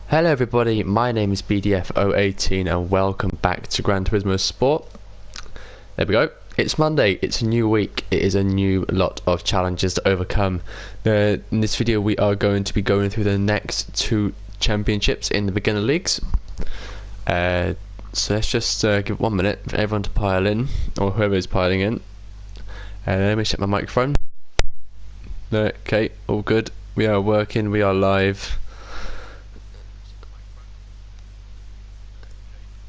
Hello everybody, my name is BDF018 and welcome back to Gran Turismo Sport. There we go, it's Monday, it's a new week, it is a new lot of challenges to overcome. In this video we are going to be going through the next two championships in the beginner leagues. So let's just give 1 minute for everyone to pile in, or whoever is piling in. Let me check my microphone. Okay, all good, we are working, we are live.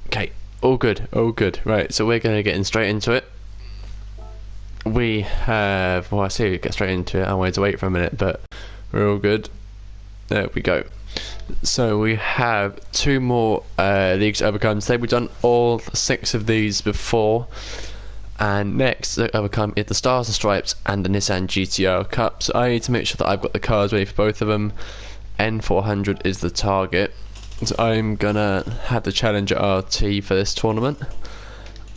Okay, all good, all good. Right, so we're going to get straight into it. We have, well I say we get straight into it, I wanted to wait for a minute, but we're all good. There we go. So we have two more leagues to overcome today. We've done all 6 of these before. And next to overcome is the Stars and Stripes and the Nissan GTR Cup. So I need to make sure that I've got the cars ready for both of them. N400 is the target. So I'm gonna have the Challenger RT for this tournament,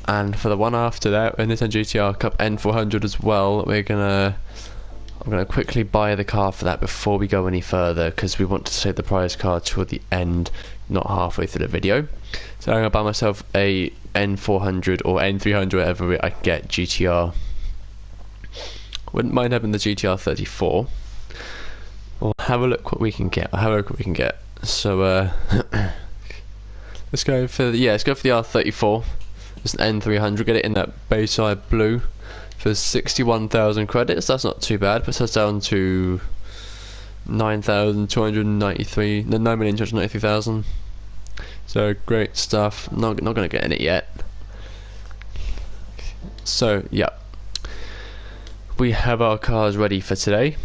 and for the one after that, in Nissan GTR Cup N400 as well, I'm gonna quickly buy the car for that before we go any further, because we want to save the prize card toward the end, not halfway through the video. So I'm gonna buy myself a N400 or N300, whatever I can get GTR. Wouldn't mind having the GTR 34. We'll have a look what we can get. So let's go for the R34. It's an N300. Get it in that Bayside blue for 61,000 credits. That's not too bad. Puts us down to 9,293,000. So great stuff. Not gonna get in it yet. So yeah, we have our cars ready for today.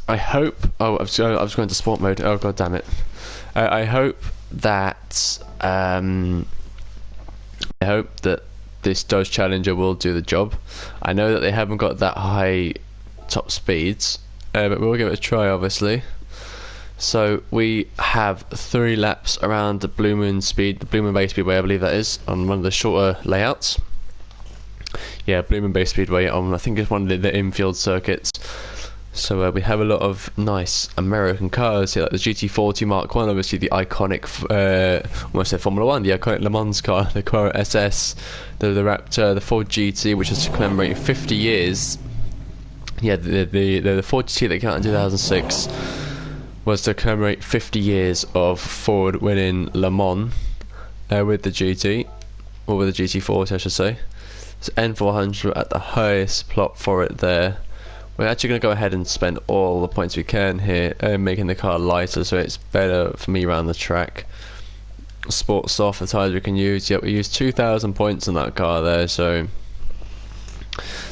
I hope. Oh, I was going to sport mode. Oh god damn it! I hope that this Dodge Challenger will do the job. I know that they haven't got that high top speeds, but we'll give it a try, obviously. So we have 3 laps around the Blue Moon Bay Speedway, I believe that is, on one of the shorter layouts. Yeah, Blue Moon Bay Speedway on, I think it's one of the infield circuits. So we have a lot of nice American cars here, like the GT40 Mark 1, obviously the iconic, almost said Formula 1, the iconic Le Mans car, the Cora SS, the Raptor, the Ford GT, which is to commemorate 50 years. Yeah, the Ford GT that came out in 2006 was to commemorate 50 years of Ford winning Le Mans with the GT, or with the GT40 I should say. So N400 at the highest plot for it there. We're actually going to go ahead and spend all the points we can here, making the car lighter so it's better for me around the track. Sport soft, the tyres we can use. Yep, we used 2,000 points on that car there, so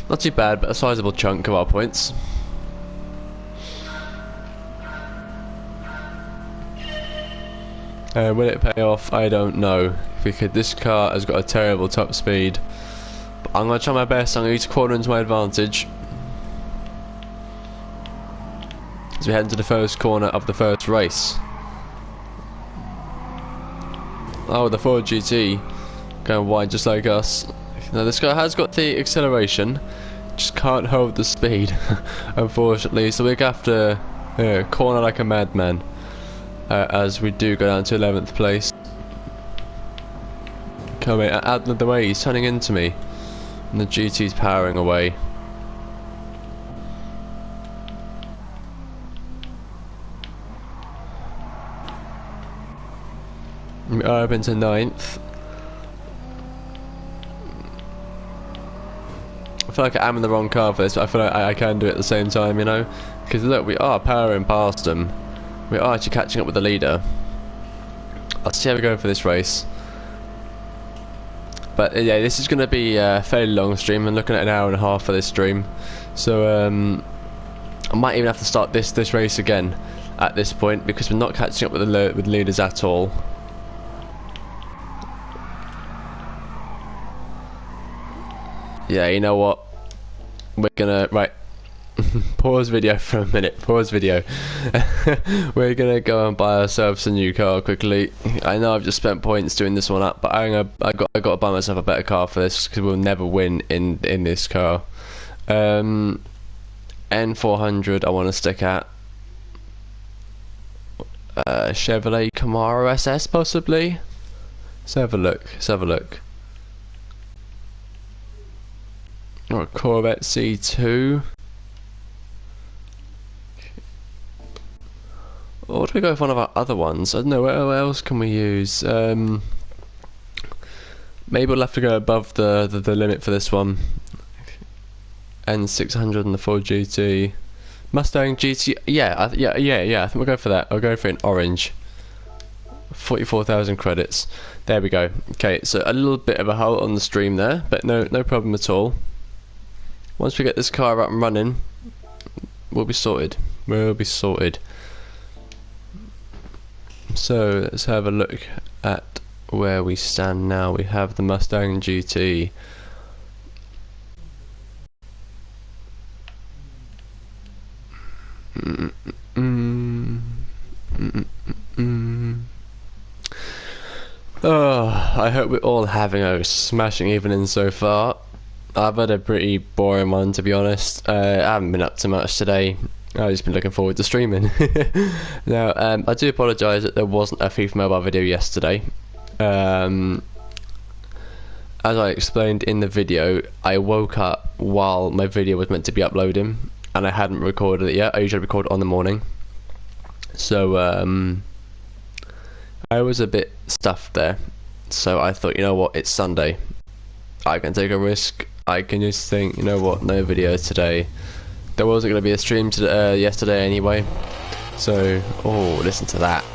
not too bad, but a sizable chunk of our points. Will it pay off? I don't know, because this car has got a terrible top speed. But I'm going to try my best. I'm going to use a corner into my advantage. As we head into the first corner of the first race. Oh, the Ford GT going wide just like us. Now this guy has got the acceleration, just can't hold the speed, unfortunately. So we're going to have to corner like a madman, as we do go down to 11th place. Coming out of the way, he's turning into me, and the GT's powering away. We are up into 9th. I feel like I'm in the wrong car for this, but I feel like I can do it at the same time, you know? Because look, we are powering past them. We are actually catching up with the leader. I'll see how we go for this race. But yeah, this is going to be a fairly long stream. I'm looking at an hour and a half for this stream. So I might even have to start this race again at this point, because we're not catching up with the leaders at all. Yeah, you know what? We're gonna pause video for a minute. Pause video. We're gonna go and buy ourselves a new car quickly. I know I've just spent points doing this one up, but I got to buy myself a better car for this, because we'll never win in this car. N400 I want to stick at. Chevrolet Camaro SS possibly. Let's have a look. Let's have a look. Or a Corvette C2. Or do we go with one of our other ones? I don't know, what else can we use? Maybe we'll have to go above the limit for this one. N600 and the Ford GT. Mustang GT, yeah, I think we'll go for that. I'll go for an orange. 44,000 credits. There we go. Okay, so a little bit of a halt on the stream there, but no problem at all. Once we get this car up and running, we'll be sorted. We'll be sorted. So let's have a look at where we stand now. We have the Mustang GT. Oh, I hope we're all having a smashing evening so far. I've had a pretty boring one, to be honest. I haven't been up to much today. I've just been looking forward to streaming. Now, I do apologise that there wasn't a FIFA Mobile video yesterday. As I explained in the video, I woke up while my video was meant to be uploading, and I hadn't recorded it yet. I usually record on the morning. So, I was a bit stuffed there. So I thought, you know what, it's Sunday. I can take a risk. I can just think, you know what, no video today. There wasn't going to be a stream yesterday anyway. So, oh, listen to that.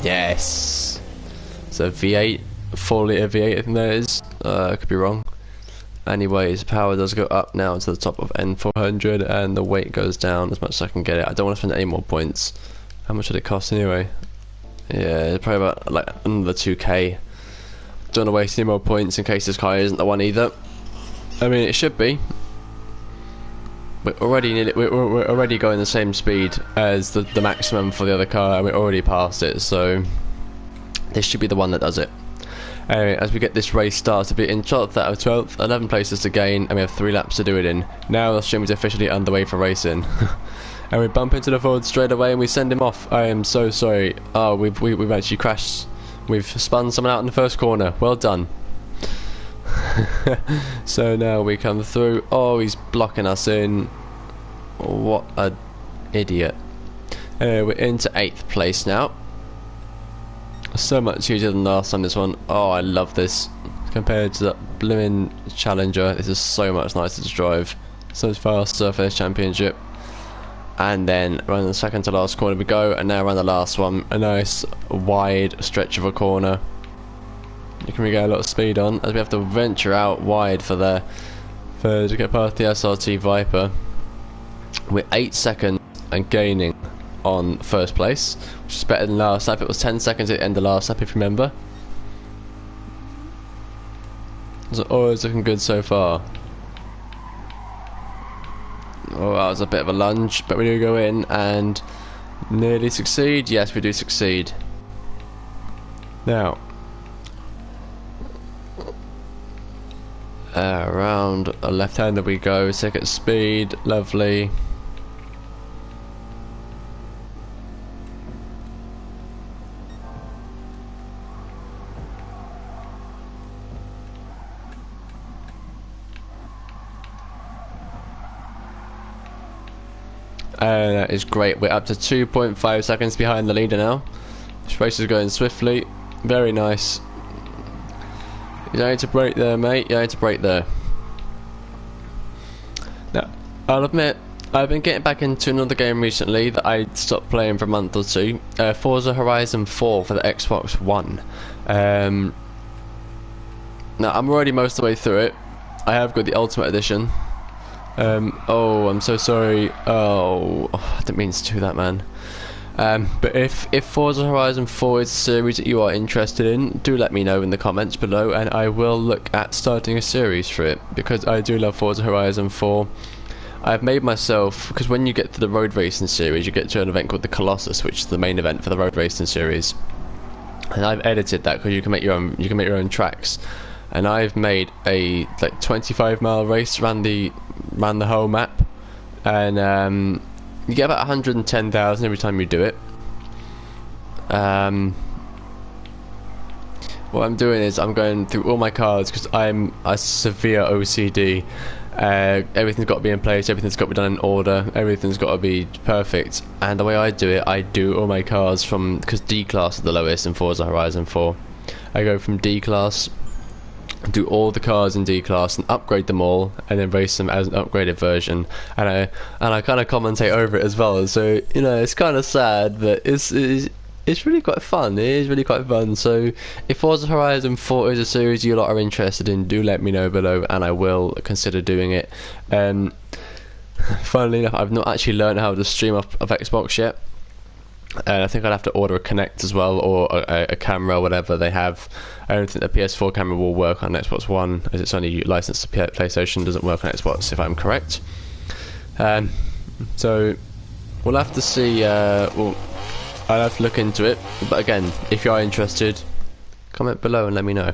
Yes. It's a V8, 4 litre V8, I think that is. I could be wrong. Anyways, power does go up now to the top of N400, and the weight goes down as much as I can get it. I don't want to spend any more points. How much did it cost anyway? Yeah, probably about like under 2k. Don't want to waste any more points in case this car isn't the one either. I mean, it should be. We're already going the same speed as the maximum for the other car, and we're already past it, so this should be the one that does it. Anyway, as we get this race started, we're in 12th out of 12th, 11 places to gain, and we have 3 laps to do it in. Now the stream is officially underway for racing. And we bump into the Ford straight away and we send him off. I am so sorry. Oh, we've actually crashed. We've spun someone out in the first corner. Well done. So now we come through. Oh, he's blocking us in. What a idiot. Anyway, we're into 8th place now. So much easier than last time, this one. Oh, I love this. Compared to that blooming Challenger, this is so much nicer to drive. So faster for this championship. And then around the second to last corner we go, and now around the last one, a nice wide stretch of a corner. You can get a lot of speed on as we have to venture out wide to get past the SRT Viper. We're 8 seconds and gaining on first place, which is better than last lap. It was 10 seconds at the end of last lap, if you remember. It's always looking good so far. Oh, that was a bit of a lunge, but we do go in and nearly succeed. Yes, we do succeed. Now, around a left-hander we go, second speed, lovely. That is great. We're up to 2.5 seconds behind the leader now. This race is going swiftly. Very nice. You don't need to brake there, mate. You don't need to brake there. Now, I'll admit, I've been getting back into another game recently that I stopped playing for a month or two. Forza Horizon 4 for the Xbox One. Now, I'm already most of the way through it. I have got the Ultimate Edition. Oh, I'm so sorry. Oh, I didn't mean to do that, man. But if Forza Horizon 4 is a series that you are interested in, do let me know in the comments below, and I will look at starting a series for it, because I do love Forza Horizon 4. I've made myself, because when you get to the road racing series, you get to an event called the Colossus, which is the main event for the road racing series. And I've edited that because you can make your own tracks. And I've made a like 25-mile race around the whole map, and you get about 110,000 every time you do it. what I'm doing is I'm going through all my cards because I'm a severe OCD. Everything's got to be in place, everything's got to be done in order, everything's got to be perfect. And the way I do it, I do all my cars from, because D class is the lowest in Forza Horizon 4. I go from D class, do all the cars in D class and upgrade them all, and then race them as an upgraded version. And I kind of commentate over it as well. So you know, it's kind of sad, but it's really quite fun. It is really quite fun. So if Forza Horizon 4 is a series you lot are interested in, do let me know below, and I will consider doing it. Funnily enough, I've not actually learned how to stream off of Xbox yet. I think I'd have to order a Kinect as well, or a camera, whatever they have. I don't think the PS4 camera will work on Xbox One, as it's only licensed to PlayStation, doesn't work on Xbox, if I'm correct. So we'll have to see. I'll have to look into it. But again, if you are interested, comment below and let me know.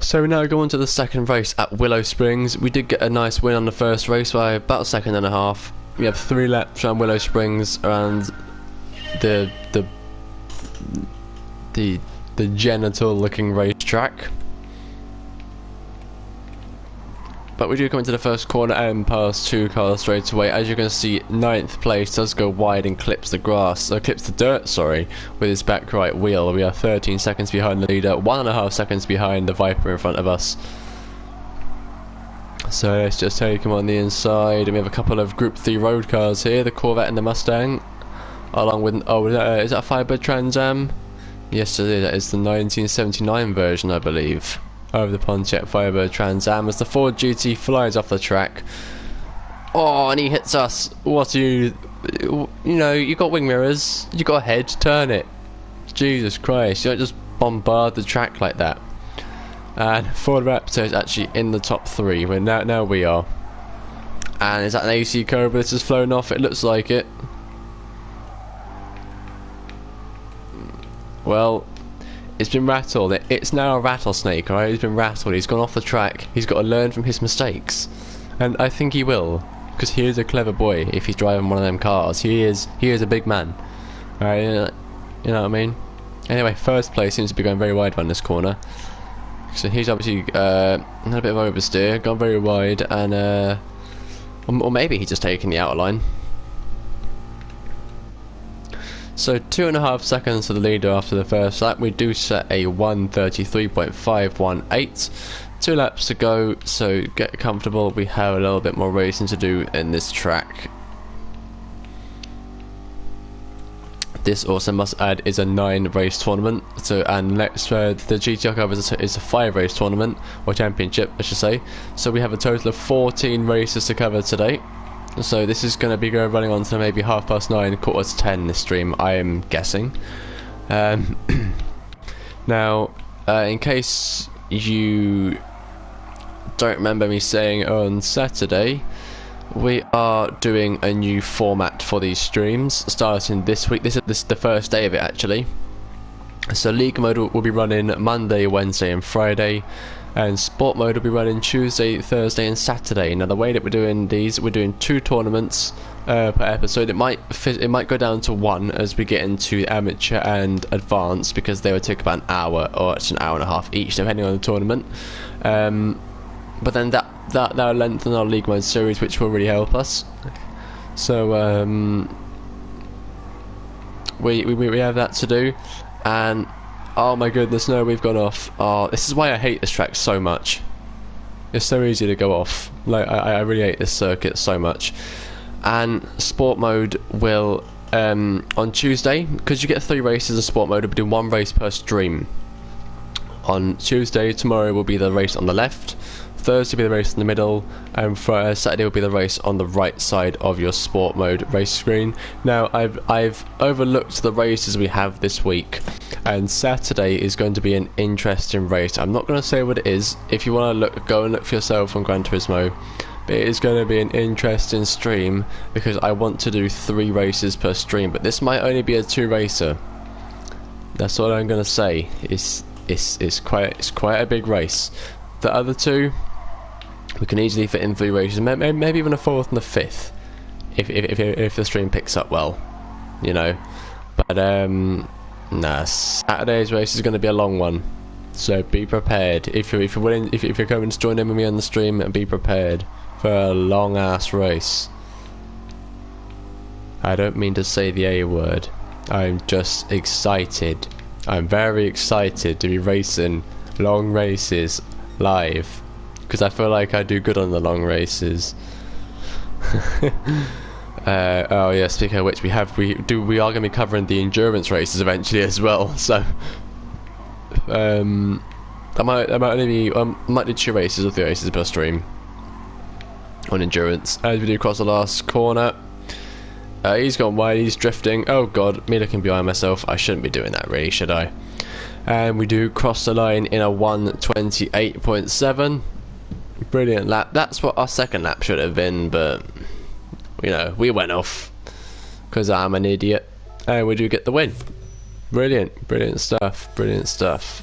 So we now go on to the second race at Willow Springs. We did get a nice win on the first race by about a second and a half. We have 3 laps around Willow Springs, around the genital looking racetrack. But we do come into the first corner and pass 2 cars straight away. As you can see, 9th place does go wide and clips the dirt, sorry, with his back right wheel. We are 13 seconds behind the leader, 1.5 seconds behind the Viper in front of us. So let's just take him on the inside, and we have a couple of Group 3 road cars here, the Corvette and the Mustang, along with, is that a Firebird Trans Am? Yes it is, that is the 1979 version, I believe, of the Pontiac Firebird Trans Am, as the Ford GT flies off the track. Oh, and he hits us. What are you know, you got wing mirrors, you got a head, turn it. Jesus Christ, you don't just bombard the track like that. And Ford Raptor is actually in the top 3, where now we are. And is that an AC Cobra that has flown off? It looks like it. Well, it's been rattled. It's now a rattlesnake, alright? He's been rattled, he's gone off the track. He's got to learn from his mistakes. And I think he will, because he is a clever boy if he's driving one of them cars. He is a big man. Alright, you know what I mean? Anyway, first place seems to be going very wide around this corner. So he's obviously had a bit of oversteer, gone very wide, and or maybe he's just taking the outer line. So 2.5 seconds to the leader after the first lap. We do set a 1:33.518. 2 laps to go, so get comfortable. We have a little bit more racing to do in this track. This also, must add, is a 9-race tournament. So, and next the GTR Cup is a 5-race tournament, or championship, I should say. So we have a total of 14 races to cover today. So this is going to be running on to maybe 9:30, 9:45 this stream, I am guessing. Now, in case you don't remember me saying on Saturday, we are doing a new format for these streams starting this week. This is the first day of it, actually. So League mode will be running Monday, Wednesday and Friday, and Sport mode will be running Tuesday, Thursday and Saturday. Now the way that we're doing these, we're doing 2 tournaments per episode. It might go down to 1 as we get into amateur and advanced, because they would take about an hour or it's an hour and a half each, depending on the tournament. But then that'll lengthen our League mode series, which will really help us. So we have that to do. And oh my goodness, no, we've gone off. Oh, this is why I hate this track so much. It's so easy to go off. Like, I really hate this circuit so much. And Sport mode will on Tuesday, because you get 3 races of Sport mode, we'll be doing 1 race per stream. On Tuesday, tomorrow will be the race on the left, Thursday will be the race in the middle, and Saturday will be the race on the right side of your Sport mode race screen. Now I've overlooked the races we have this week, and Saturday is going to be an interesting race. I'm not going to say what it is. If you want to look, go and look for yourself on Gran Turismo. But it is going to be an interesting stream, because I want to do 3 races per stream, but this might only be a 2-racer. That's all I'm going to say. It's quite a big race. The other 2, we can easily fit in 3 races, maybe even a 4th and a 5th, if the stream picks up well, you know. But nah, Saturday's race is going to be a long one, so be prepared. If you're willing, if you're coming to join in with me on the stream, be prepared for a long ass race. I don't mean to say the A word. I'm just excited. I'm very excited to be racing long races live, because I feel like I do good on the long races. Oh yeah, speaking of which, we are going to be covering the endurance races eventually as well. So I might do 2 races or 3 races per stream on endurance as we do cross the last corner. He's gone wide, he's drifting. Oh god, me looking behind myself. I shouldn't be doing that really, should I? And we do cross the line in a 1:28.7. Brilliant lap. That's what our second lap should have been, but you know, we went off because I'm an idiot. And we do get the win. Brilliant, brilliant stuff, brilliant stuff.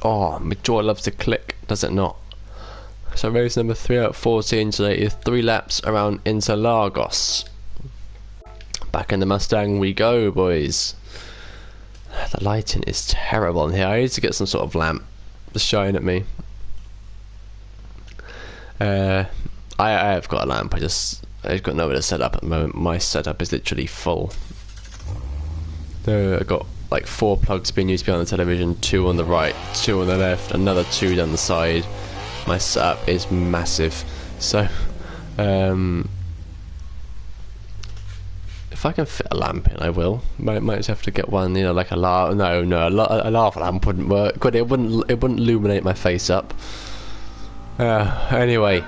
Oh, my jaw loves to click, does it not? So race number 3 out of 14 today is 3 laps around Interlagos. Back in the Mustang we go, boys. The lighting is terrible in here. I need to get some sort of lamp to shine at me. I have got a lamp, I've got nowhere to set up at the moment. My setup is literally full. I've got like 4 plugs being used behind the television, 2 on the right, 2 on the left, another 2 down the side. My setup is massive. So if I can fit a lamp in, I will. Might just have to get one, you know, like a lava lamp wouldn't work. Good, it wouldn't illuminate my face up. Anyway,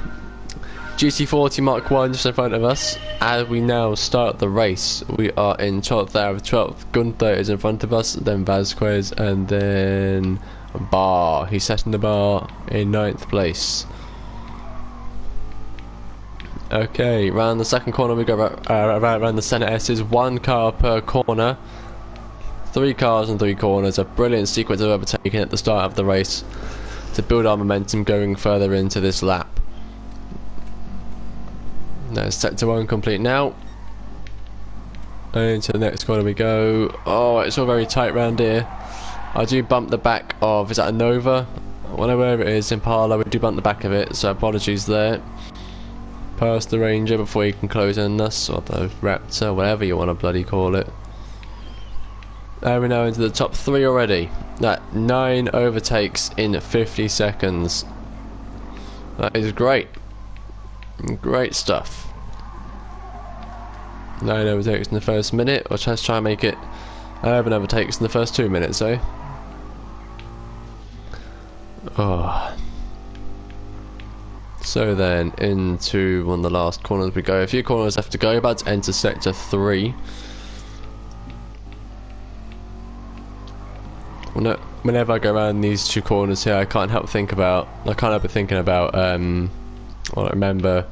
GT40 Mark 1 just in front of us. As we now start the race, we are in 12th out of 12th. Gunther is in front of us, then Vasquez, and then Bar. He's setting the bar in 9th place. Okay, round the second corner we go around the centre S's, 1 car per corner. 3 cars and 3 corners, a brilliant sequence of overtaking at the start of the race to build our momentum going further into this lap. That's sector 1 complete now. And into the next corner we go. Oh, it's all very tight round here. I do bump the back of, is that a Nova? Whatever it is, Impala, we do bump the back of it, so apologies there. Past the Ranger before you can close in us, or the Raptor, whatever you want to bloody call it. And we're now into the top 3 already. That 9 overtakes in 50 seconds. That is great. Great stuff. 9 overtakes in the first minute, or let's try and make it 11 overtakes in the first 2 minutes, eh? Oh. So then, into one of the last corners we go. A few corners left to go, about to enter sector 3. Whenever I go around these 2 corners here, I can't help but thinking about, well, I remember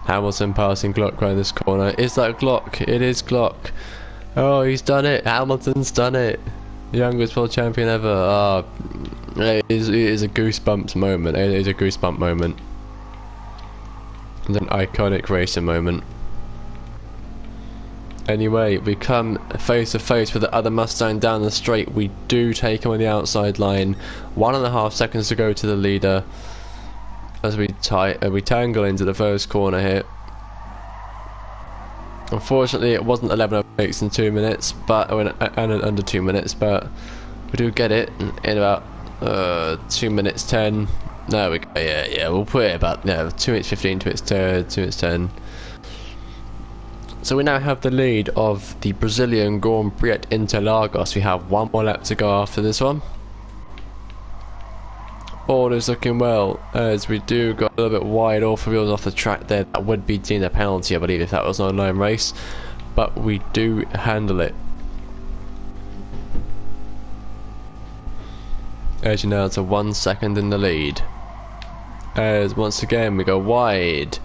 Hamilton passing Glock around this corner. Is that Glock? It is Glock. Oh, he's done it. Hamilton's done it. Youngest world champion ever. Oh, it is a goosebumps moment. It is a goosebump moment. And an iconic racing moment. Anyway, we come face to face with the other Mustang down the straight. We do take him on the outside line. 1.5 seconds to go to the leader as we tangle into the first corner here. Unfortunately, it wasn't 11 overtakes in 2 minutes, but under 2 minutes, but we do get it in about 2 minutes 10. There we go. Yeah, we'll put it about 2 minutes 15 to its 2 minutes 10. So we now have the lead of the Brazilian Grand Prix at Interlagos. We have 1 more lap to go after this one. All is looking well, as we do go a little bit wide off the wheels off the track there. That would be deemed a penalty, I believe, if that was an online race, but we do handle it. As you know, to 1 second in the lead. As once again we go wide.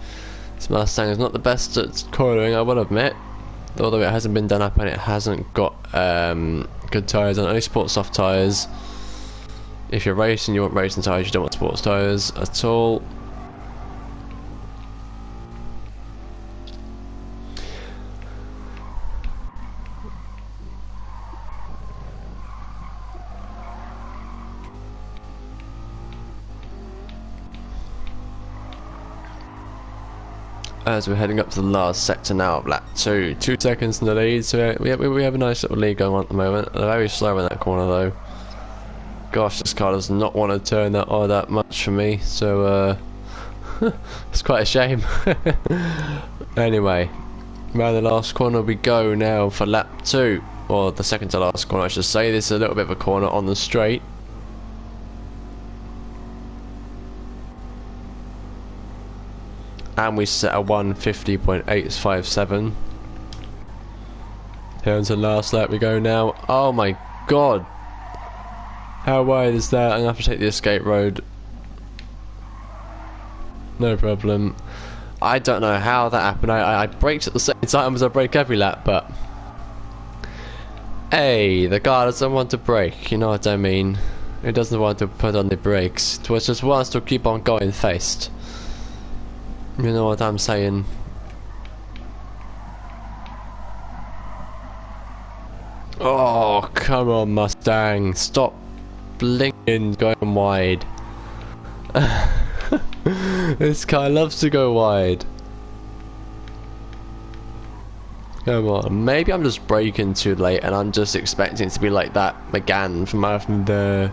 This Mustang is not the best at cornering, I will admit, although it hasn't been done up and it hasn't got good tyres on. Only sports soft tyres. If you're racing, you want racing tyres, you don't want sports tyres at all. as we're heading up to the last sector now of lap 2. 2 seconds in the lead, so we have a nice little lead going on at the moment. They're very slow in that corner though. Gosh, this car does not want to turn that much for me, so it's quite a shame. Anyway, around the last corner we go now for lap 2, or the second to last corner I should say. This is a little bit of a corner on the straight. And we set a 150.857. Here into the last lap we go now. Oh my god! How wide is that? I'm gonna have to take the escape road. No problem. I don't know how that happened. I braked at the same time as I brake every lap, but hey, the car doesn't want to brake, you know what I mean? It doesn't want to put on the brakes. It just wants to keep on going fast. You know what I'm saying? Oh, come on, Mustang. Stop blinking going wide. This car loves to go wide. Come on. Maybe I'm just braking too late and I'm just expecting it to be like that McGann from the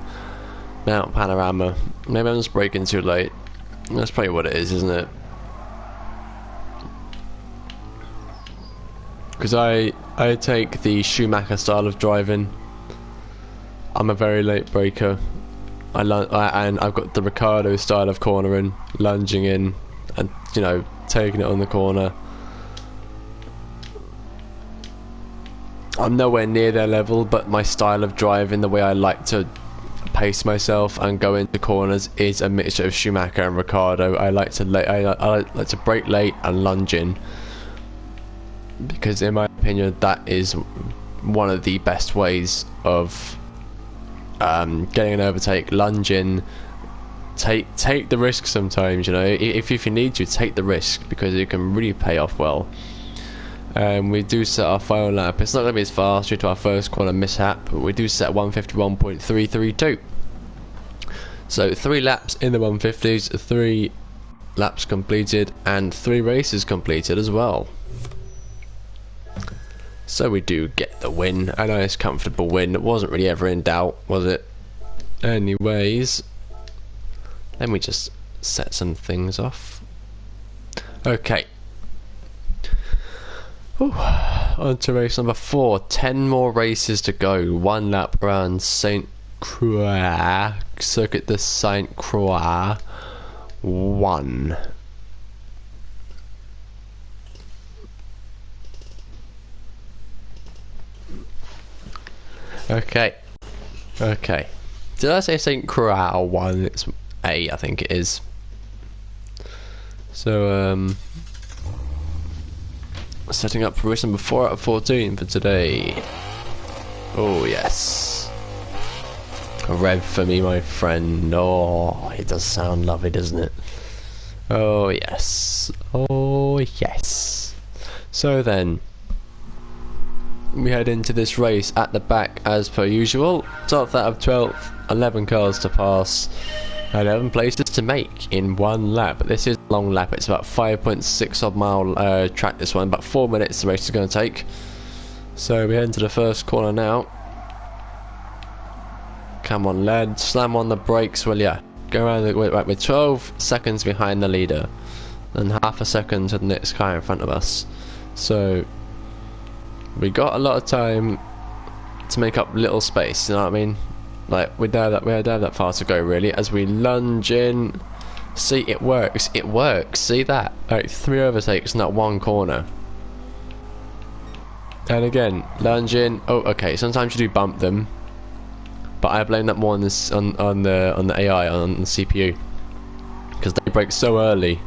Mount Panorama. Maybe I'm just braking too late. That's probably what it is, isn't it? Because I take the Schumacher style of driving. I'm a very late braker. And I've got the Ricardo style of cornering, lunging in, and you know, taking it on the corner. I'm nowhere near their level, but my style of driving, the way I like to pace myself and go into corners, is a mixture of Schumacher and Ricardo. I like to brake late and lunge in. Because in my opinion that is one of the best ways of getting an overtake. Lunge in, take the risk sometimes, you know. If you need to, take the risk, because it can really pay off well. We do set our final lap. It's not going to be as fast due to our first corner mishap, but we do set 151.332. So 3 laps in the 150s, 3 laps completed, and 3 races completed as well. So we do get the win, a nice comfortable win. It wasn't really ever in doubt, was it? Anyways, let me just set some things off. Okay. Ooh. On to race number 4. 10 more races to go. 1 lap around Saint Croix, Circuit de Saint Croix 1. Okay. Did I say St. Croix 1? It's A, I think it is. So, setting up for race number 4 out of 14 for today. Oh, yes. A rev for me, my friend. Oh, it does sound lovely, doesn't it? Oh, yes. Oh, yes. So then, we head into this race at the back as per usual. 12th out of 12th, 11 cars to pass, 11 places to make in 1 lap. This is a long lap. It's about 5.6 odd mile track, this one. About 4 minutes the race is going to take. So we head into the first corner now. Come on, lad, slam on the brakes, will ya? Go around the, right, we're 12 seconds behind the leader and half a second to the next car in front of us. So we got a lot of time to make up little space, you know what I mean? Like, we don't have that far to go really, as we lunge in. See, it works, see that? Like, 3 overtakes in that 1 corner. And again, lunge in. Oh, okay, sometimes you do bump them, but I blame that more on this, on the AI, on the CPU, because they brake so early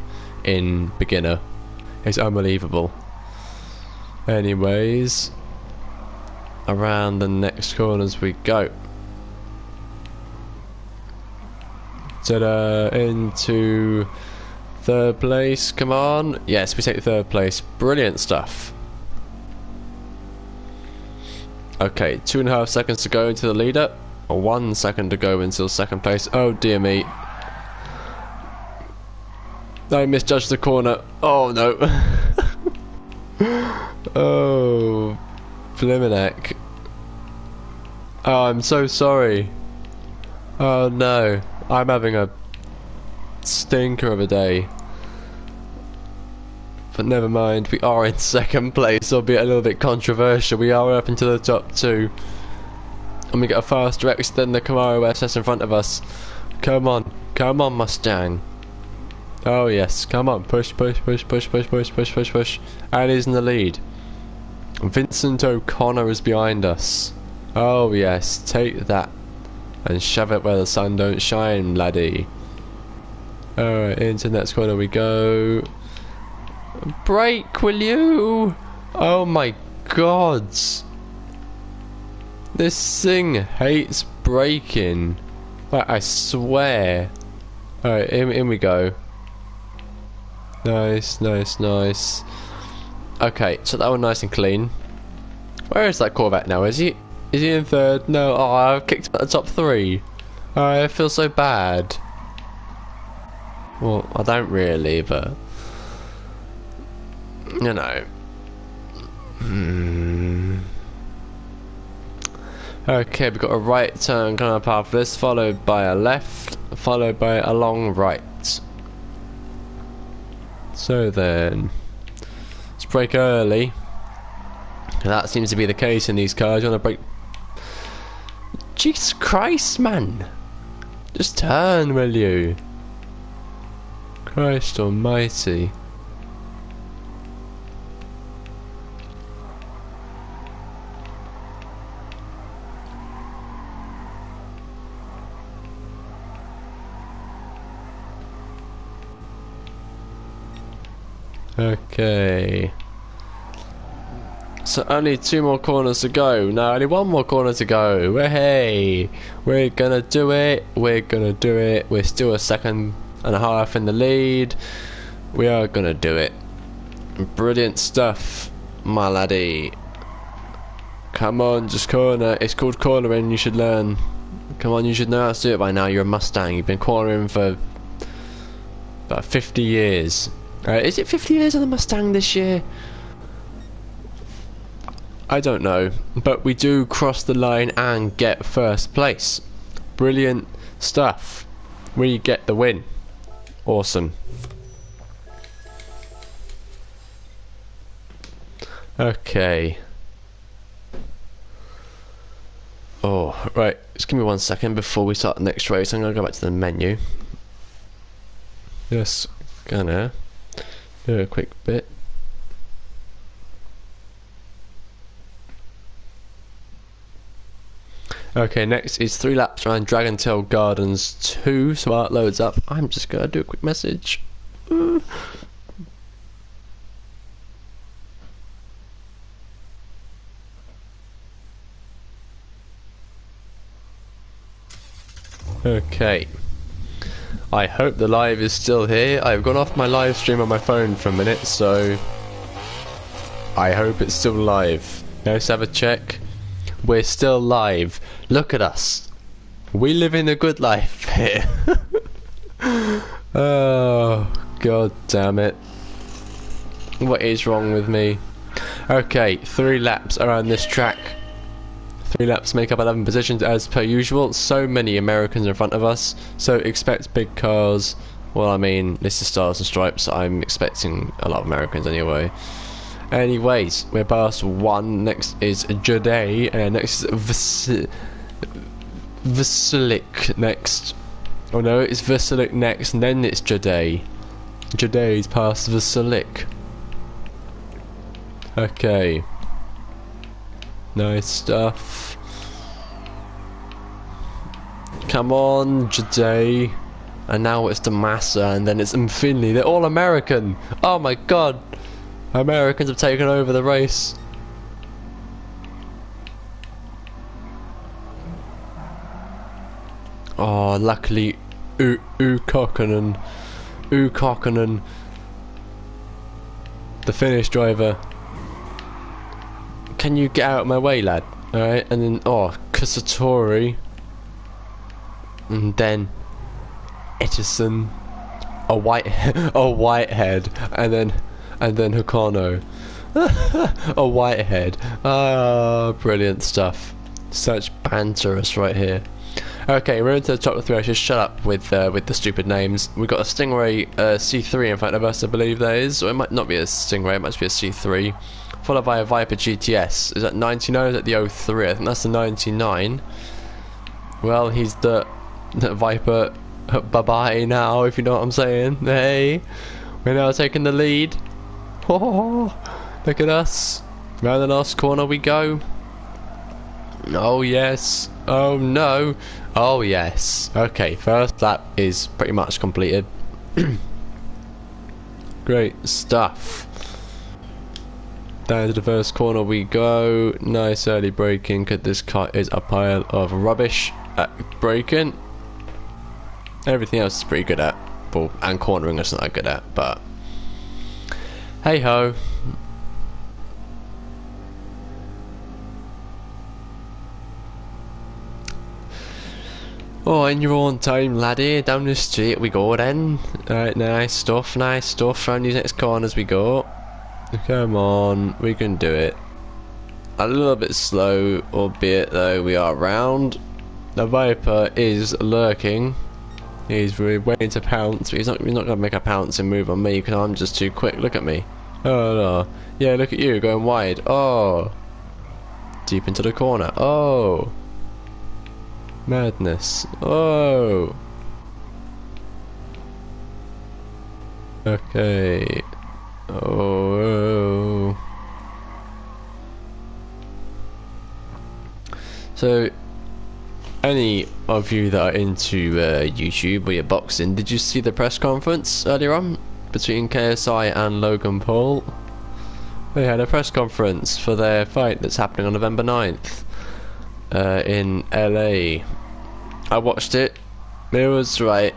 in beginner. It's unbelievable. Anyways, around the next corners we go. Ta-da, into 3rd place, come on. Yes, we take 3rd place. Brilliant stuff. Okay, 2.5 seconds to go into the leader. 1 second to go until 2nd place. Oh dear me. I misjudged the corner. Oh no. Oh, Fliminac. Oh, I'm so sorry. Oh no, I'm having a stinker of a day. But never mind, we are in second place, albeit a little bit controversial. We are up into the top 2. And we get a faster exit than the Camaro SS in front of us. Come on Mustang. Oh yes, come on, push. And he's in the lead. Vincent O'Connor is behind us. Oh yes, take that. And shove it where the sun don't shine, laddie. Alright, into the next corner we go. Brake, will you? Oh my god. This thing hates braking. Like, I swear. Alright, in we go. Nice. Okay, so that one nice and clean. Where is that Corvette now? Is he in third? No, oh, I've kicked him at the top 3. I feel so bad. Well, I don't really, but you know. Okay, we've got a right turn coming up after this, followed by a left, followed by a long right. So then, let's brake early. That seems to be the case in these cars. You want to brake? Jesus Christ, man! Just turn, will you? Christ almighty. Okay. So only 2 more corners to go. No, only 1 more corner to go. Hey, we're gonna do it. We're still 1.5 seconds in the lead. We are gonna do it. Brilliant stuff, my laddie. Come on, just corner. It's called cornering. You should learn. Come on, you should know how to do it by now. You're a Mustang. You've been cornering for about 50 years. Is it 50 years of the Mustang this year? I don't know, but we do cross the line and get first place. Brilliant stuff. We get the win. Awesome. Okay. Oh, right. Just give me 1 second before we start the next race. I'm gonna go back to the menu. Just gonna do a quick bit. Okay, next is 3 laps around Dragon Tail Gardens 2, so while it loads up, I'm just gonna do a quick message. Okay. I hope the live is still here. I've gone off my live stream on my phone for a minute, so I hope it's still live. Let's have a check. We're still live. Look at us. We live in a good life here. Oh, god damn it. What is wrong with me? Okay, 3 laps around this track. 3 laps make up 11 positions as per usual. So many Americans in front of us, so expect big cars. Well, I mean, this is Stars and Stripes, so I'm expecting a lot of Americans anyway. Anyways, we're past 1. Next is Jade, and next is Vasilik next. Oh no, it's Vasilik next, and then it's Jade. Jade's past Vasilik. Okay. Nice stuff. Come on, Jade. And now it's Damasa, and then it's Finley. They're all American. Oh my god. Americans have taken over the race. Oh, luckily, Ukkonen, the Finnish driver. Can you get out of my way, lad? Alright, and then, oh, Kusatori. And then, Edison. a white a whitehead, and then Hukano. A whitehead. Ah, brilliant stuff. Such banterous right here. Okay, we're into the top 3. I should shut up with the stupid names. We've got a Stingray C3 in front of us, I believe that is. Or it might not be a Stingray, it must be a C3. Followed by a Viper GTS. Is that 99 or is that the 03? I think that's the 99. Well, he's the Viper. Bye-bye now, if you know what I'm saying. Hey, we're now taking the lead. Oh, look at us. Round the last corner we go. Oh yes. Oh no. Oh yes. Okay, first lap is pretty much completed. Great stuff. Down to the first corner we go. Nice early braking, because this car is a pile of rubbish at braking. Everything else is pretty good at. Well, and cornering is not that good at, but hey ho. Oh, and you're on time, laddie. Down the street we go then. Alright, nice stuff, nice stuff. Round these next corners we go. Come on, we can do it. A little bit slow, albeit though we are round. The Viper is lurking. He's really waiting to pounce, but he's not going to make a pouncing move on me because I'm just too quick. Look at me. Oh no. Yeah, look at you going wide. Oh. Deep into the corner. Oh. Madness. Oh. Okay. Oh. So, any of you that are into YouTube or your boxing, did you see the press conference earlier on between KSI and Logan Paul? They had a press conference for their fight that's happening on November 9th in LA. I watched it. It was right.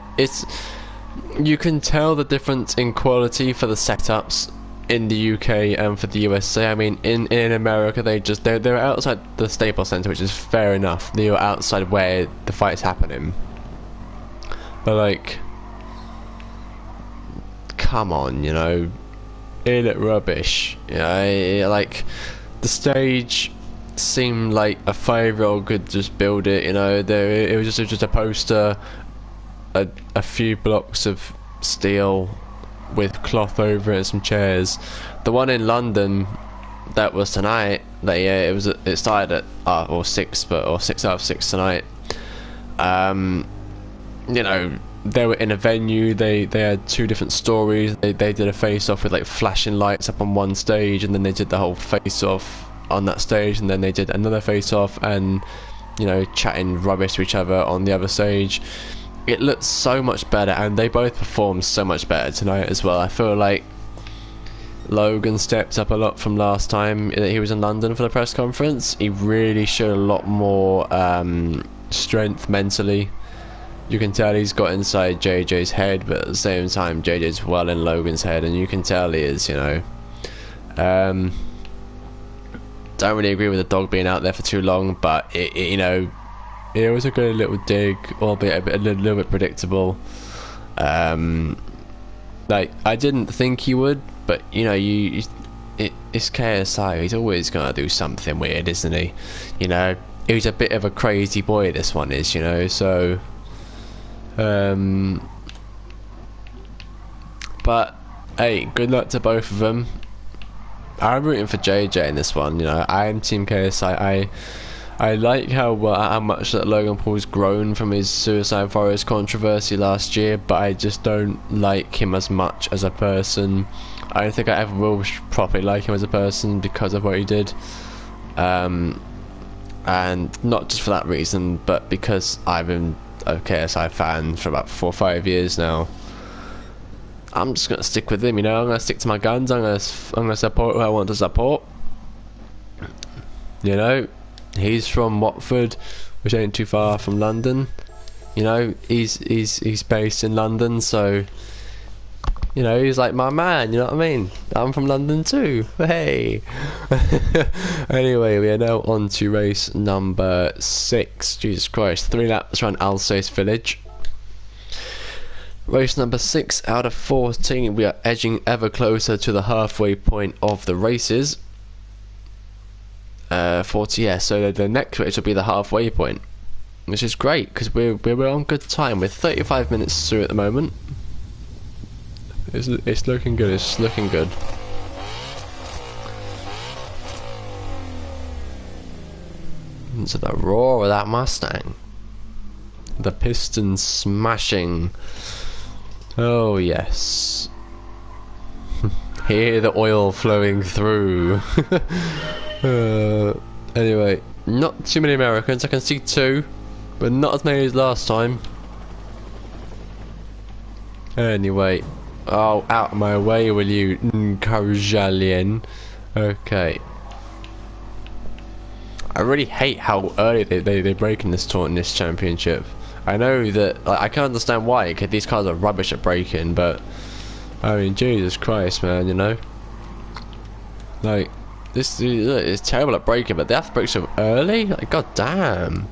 You can tell the difference in quality for the setups in the UK and for the USA. I mean, in America, they're outside the Staples Center, which is fair enough. They were outside where the fight's happening. But like, come on, you know, it looked rubbish. You know, like the stage seemed like a 5-year-old could just build it. You know, it was just a poster, a few blocks of steel with cloth over it and some chairs. The one in London that was tonight, it started at 6 out of 6 tonight. You know, they were in a venue. They had 2 different stories. They did a face off with like flashing lights up on one stage, and then they did the whole face off on that stage, and then they did another face off, and you know, chatting rubbish to each other on the other stage. It looked so much better, and they both performed so much better tonight as well. I feel like Logan stepped up a lot from last time that he was in London for the press conference. He really showed a lot more strength mentally. You can tell he's got inside JJ's head, but at the same time JJ's well in Logan's head, and you can tell he is, you know. Don't really agree with the dog being out there for too long, but you know, it was a good little dig, albeit a little bit predictable. Like, I didn't think he would, but you know, it's KSI. He's always gonna do something weird, isn't he? You know, he's a bit of a crazy boy. This one is, you know. So, but hey, good luck to both of them. I'm rooting for JJ in this one. You know, I am Team KSI. I like how much that Logan Paul's grown from his Suicide Forest controversy last year, but I just don't like him as much as a person. I don't think I ever will properly like him as a person because of what he did. And not just for that reason, but because I've been a KSI fan for about 4 or 5 years now. I'm just gonna stick with him, you know. I'm gonna stick to my guns. I'm gonna support who I want to support. You know, he's from Watford, which ain't too far from London. You know, he's based in London, so you know, he's like my man. You know what I mean? I'm from London too. Hey. Anyway, we are now on to race number 6. Jesus Christ, 3 laps around Alsace Village. Race number 6 out of 14. We are edging ever closer to the halfway point of the races. 40, yeah, so the next race will be the halfway point, which is great because we're on good time. We're 35 minutes through at the moment. It's looking good, it's looking good. Into the roar of that Mustang. The piston smashing. Oh yes. Hear the oil flowing through. Anyway, not too many Americans. I can see 2, but not as many as last time. Anyway, oh, out of my way, will you, Karjalien? Okay. I really hate how early they break in this championship. I know that, like, I can understand why, because these cars are rubbish at braking, but I mean, Jesus Christ, man, you know, like this is terrible at braking, but they have to brake so early. Like, god damn,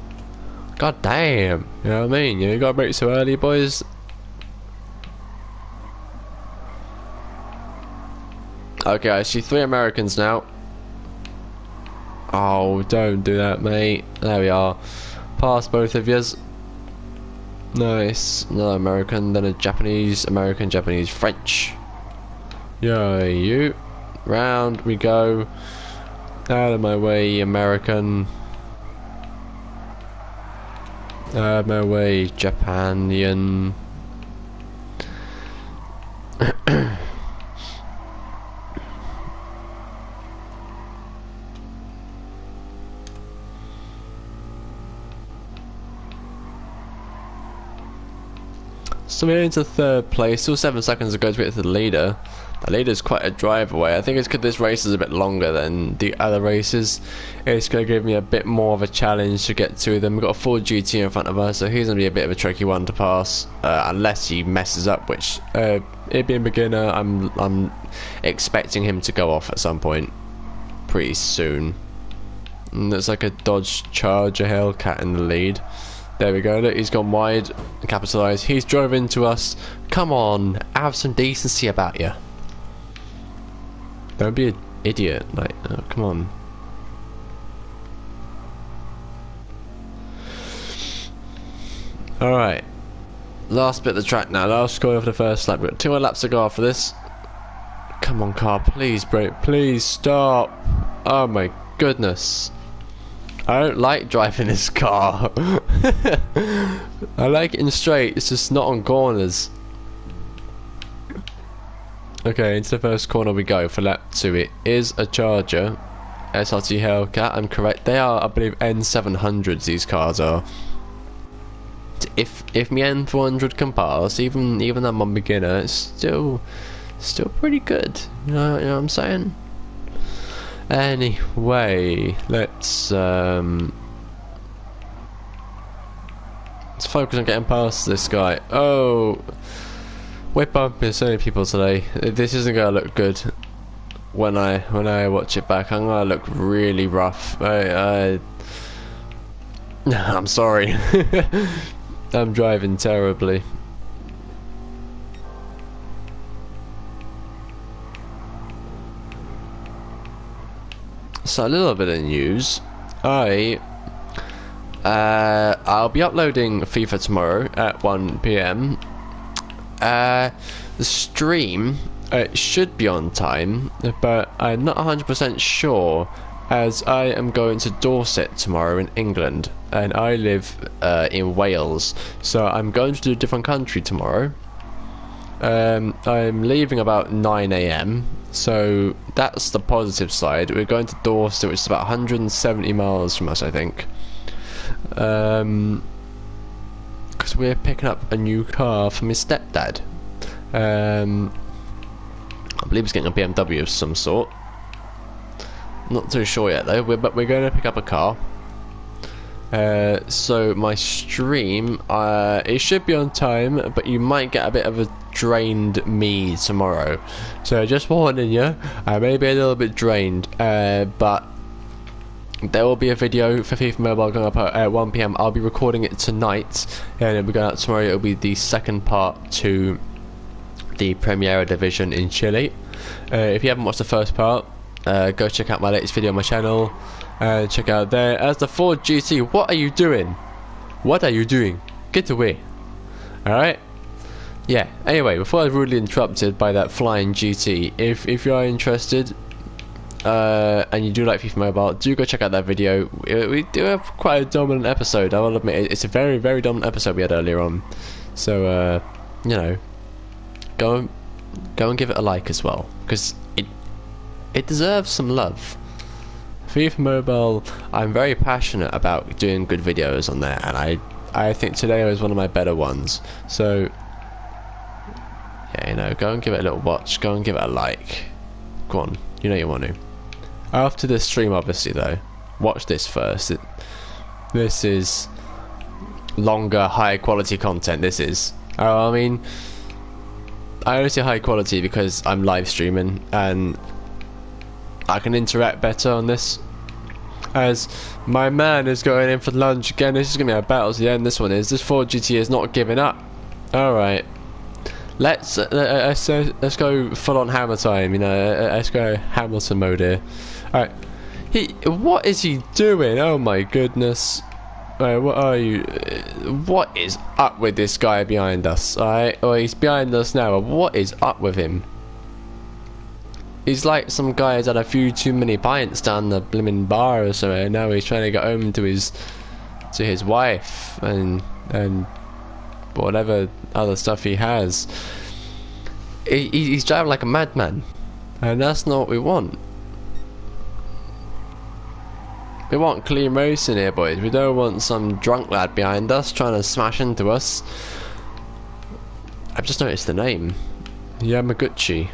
you know what I mean? You gotta brake so early, boys. Okay, I see 3 Americans now. Oh, don't do that, mate. There we are. Past both of yous. Nice. Another American, then a Japanese, American, Japanese, French. Yeah, you. Round we go. Out of my way, American. Out of my way, Japanian. So we're into 3rd place, still 7 seconds to go to get to the leader. The leader's quite a drive away. I think it's because this race is a bit longer than the other races. It's going to give me a bit more of a challenge to get to them. We've got a Ford GT in front of us, so he's going to be a bit of a tricky one to pass, unless he messes up, which, it being a beginner, I'm expecting him to go off at some point pretty soon. And there's like a Dodge Charger Hellcat in the lead. There we go, look, he's gone wide and capitalised. He's drove into us. Come on, have some decency about you. Don't be an idiot, like, oh, come on. Alright, last bit of the track now, last score of the first lap. We've got 2 more laps to go after this. Come on, car, please brake, please stop. Oh my goodness. I don't like driving this car. I like it in straight, it's just not on corners. Okay, into the first corner we go for lap 2. It is a Charger SRT Hellcat, I'm correct. They are, I believe, N700s, these cars are. If me N400 can pass, even though I'm a beginner, it's still pretty good. You know what I'm saying? Anyway, let's focus on getting past this guy. Oh, we're bumping so many people today. This isn't gonna look good when I watch it back. I'm gonna look really rough. I'm sorry. I'm driving terribly. So a little bit of news. I'll be uploading FIFA tomorrow at 1 PM. The stream should be on time, but I'm not 100% sure, as I am going to Dorset tomorrow in England, and I live in Wales, so I'm going to a different country tomorrow. I'm leaving about 9 AM, so that's the positive side. We're going to Dorset, which is about 170 miles from us, I think. Because we're picking up a new car for my stepdad. I believe he's getting a BMW of some sort. Not too sure yet though, but we're going to pick up a car. So my stream, it should be on time, but you might get a bit of a drained me tomorrow. So just warning you, I may be a little bit drained, but there will be a video for FIFA Mobile going up at 1 PM. I'll be recording it tonight, and it'll be going out tomorrow. It'll be the second part to the Primera Division in Chile. If you haven't watched the first part, go check out my latest video on my channel and check out there. As the Ford GT, what are you doing? What are you doing? Get away. Alright? Yeah, anyway, before I was rudely interrupted by that flying GT, if you are interested and you do like FIFA Mobile, do go check out that video. We do have quite a dominant episode, I will admit. It's a very, very dominant episode we had earlier on. So, you know, go and give it a like as well, because it deserves some love. FIFA Mobile, I'm very passionate about doing good videos on there, and I think today was one of my better ones. So yeah, you know, go and give it a little watch, go and give it a like. Go on, you know you want to. After this stream, obviously, though, watch this first. This is longer, high quality content. This is. I mean, I only say high quality because I'm live streaming and I can interact better on this. As my man is going in for lunch again. This is going to be a battle to the end. This one is. This Ford GT is not giving up. Alright. Let's go full on hammer time, you know. Let's go Hamilton mode here. Alright. What is he doing? Oh my goodness. Alright, what are you? What is up with this guy behind us? Alright, well, he's behind us now. What is up with him? He's like some guy who's had a few too many pints down the blimmin' bar or something, and now he's trying to get home to his wife and whatever other stuff he has. He's driving like a madman, and that's not what we want. We want clean racing here, boys. We don't want some drunk lad behind us trying to smash into us. I've just noticed the name, Yamaguchi.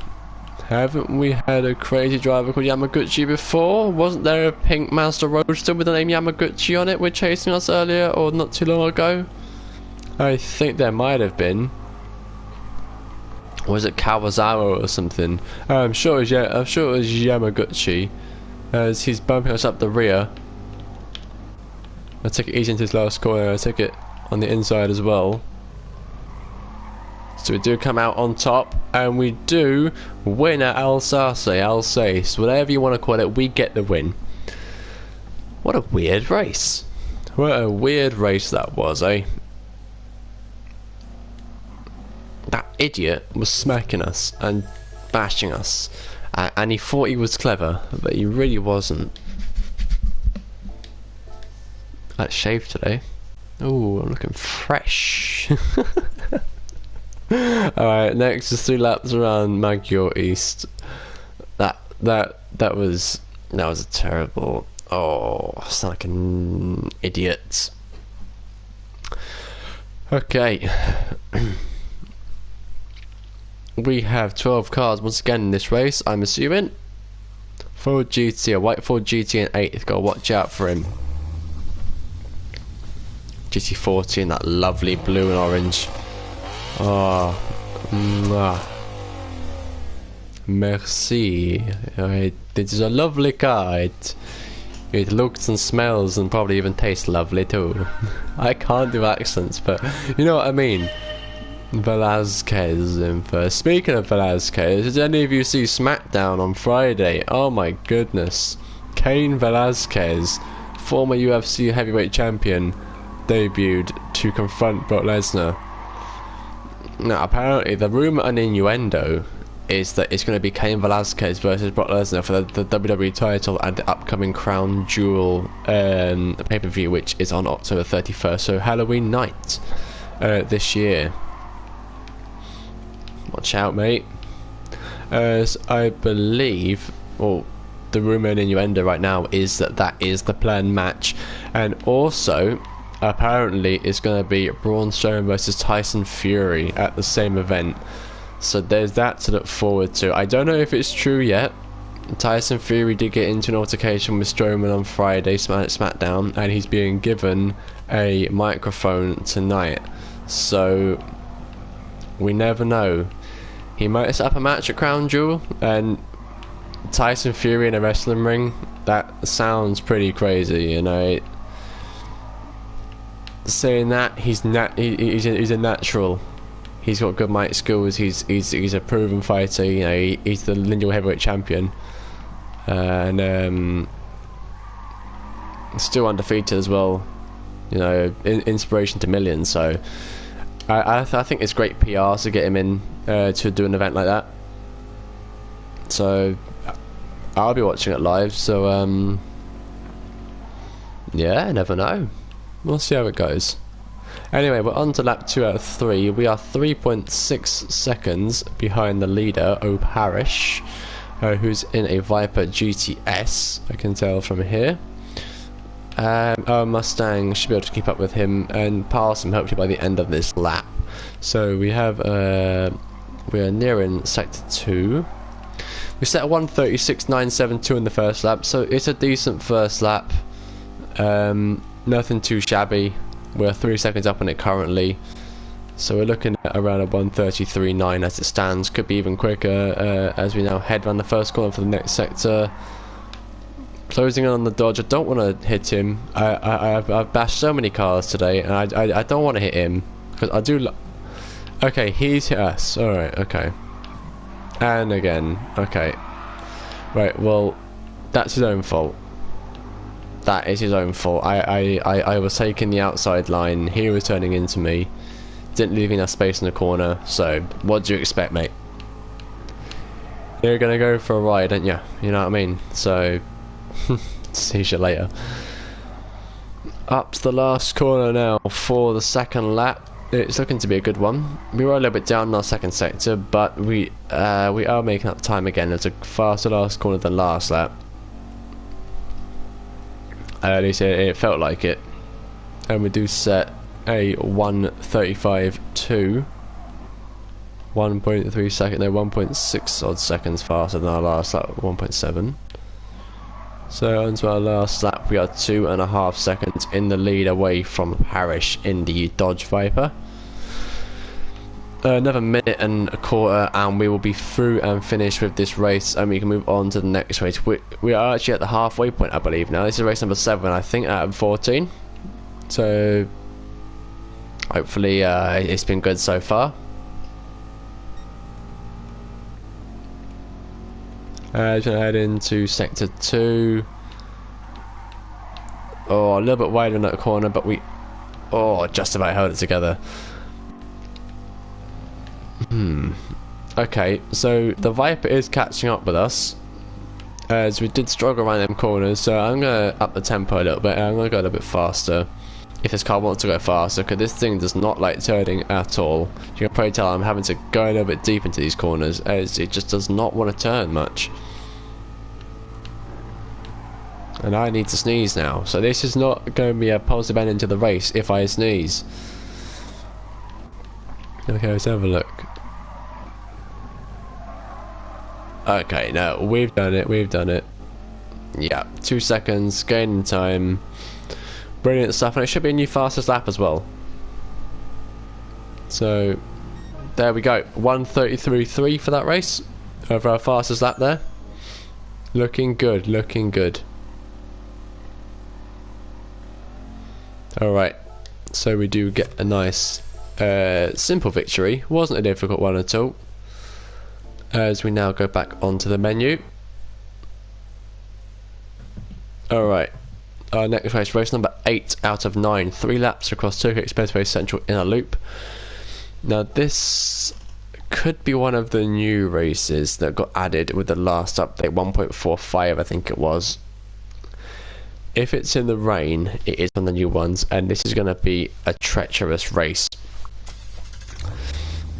Haven't we had a crazy driver called Yamaguchi before? Wasn't there a pink Mazda Roadster with the name Yamaguchi on it we're chasing us earlier, or not too long ago? I think there might have been. Or was it Kawasawa or something? I'm sure it was Yamaguchi, as he's bumping us up the rear. I take it easy into his last corner. I take it on the inside as well. So we do come out on top, and we do win at Alsace, whatever you want to call it, we get the win. What a weird race. What a weird race that was, eh? That idiot was smacking us and bashing us, and he thought he was clever, but he really wasn't. Let's shave today. Ooh, I'm looking fresh. Alright, next is 3 laps around Maggiore East. That was a terrible. Oh, I sound like an idiot. Okay. We have 12 cars once again in this race, I'm assuming. Ford GT, a white Ford GT in 8th. Gotta watch out for him. GT40 in that lovely blue and orange. Oh, merci. It is a lovely car. It looks and smells and probably even tastes lovely too. I can't do accents, but you know what I mean. Velasquez in first. Speaking of Velasquez, did any of you see SmackDown on Friday? Oh my goodness. Cain Velasquez, former UFC heavyweight champion, debuted to confront Brock Lesnar. Now, apparently, the rumour and innuendo is that it's going to be Cain Velasquez versus Brock Lesnar for the WWE title and the upcoming Crown Jewel pay-per-view, which is on October 31st, so Halloween night this year. Watch out, mate. As I believe, well, the rumour and innuendo right now is that is the planned match, and also apparently it's going to be Braun Strowman versus Tyson Fury at the same event. So there's that to look forward to. I don't know if it's true yet. Tyson Fury did get into an altercation with Strowman on Friday, SmackDown, and he's being given a microphone tonight. So we never know. He might set up a match at Crown Jewel and Tyson Fury in a wrestling ring. That sounds pretty crazy, you know. Saying that, he's a natural. He's got good mic skills. He's a proven fighter. You know, he's the lineal heavyweight champion, and still undefeated as well. You know, inspiration to millions. So I think it's great PR to get him in to do an event like that. So I'll be watching it live. So yeah, never know. We'll see how it goes. Anyway, we're on to lap 2 out of 3. We are 3.6 seconds behind the leader, O'Parish, who's in a Viper GTS, I can tell from here. Our Mustang should be able to keep up with him and pass him hopefully by the end of this lap. So we have, we are nearing sector 2. We set a 1:36.972 in the first lap, so it's a decent first lap. Nothing too shabby. We're 3 seconds up on it currently, so we're looking at around a 1:33.9 as it stands. Could be even quicker as we now head around the first corner for the next sector. Closing in on the dodge. I don't want to hit him. I've bashed so many cars today, and I don't want to hit him because I do. Okay, he's hit us. All right. Okay. And again. Okay. Right. Well, that's his own fault. That is his own fault. I was taking the outside line. He was turning into me. Didn't leave enough space in the corner. So, what do you expect, mate? You're gonna go for a ride, aren't you? You know what I mean? So, see you later. Up to the last corner now for the second lap. It's looking to be a good one. We were a little bit down in our second sector, but we are making up time again. It's a faster last corner than last lap. At least it felt like it. And we do set a 1:35.2. 1.3 seconds, no, 1.6 odd seconds faster than our last lap, 1.7. So onto our last lap, we are 2.5 seconds in the lead away from Parish in the Dodge Viper. Another minute and a quarter and we will be through and finished with this race, and we can move on to the next race. We are actually at the halfway point, I believe now. This is race number 7, I think, out of 14. So hopefully it's been good so far. Just gonna head into sector 2. Oh, a little bit wider in that corner, but we just about held it together. Okay, so the Viper is catching up with us, as we did struggle around them corners, so I'm going to up the tempo a little bit, and I'm going to go a little bit faster, if this car wants to go faster, because this thing does not like turning at all. You can probably tell I'm having to go a little bit deep into these corners, as it just does not want to turn much. And I need to sneeze now, so this is not going to be a positive end into the race if I sneeze. Okay, let's have a look. Okay, no, we've done it. Yeah, 2 seconds, gaining time. Brilliant stuff, and it should be a new fastest lap as well. So, there we go. 1:33.3 for that race. Over our fastest lap there. Looking good, looking good. Alright, so we do get a nice simple victory. Wasn't a difficult one at all. As we now go back onto the menu. Alright, our next race, race number 8 out of 9. 3 laps across Tokyo Expressway Central in a loop. Now this could be one of the new races that got added with the last update, 1.45 I think it was. If it's in the rain, it is on the new ones, and this is going to be a treacherous race.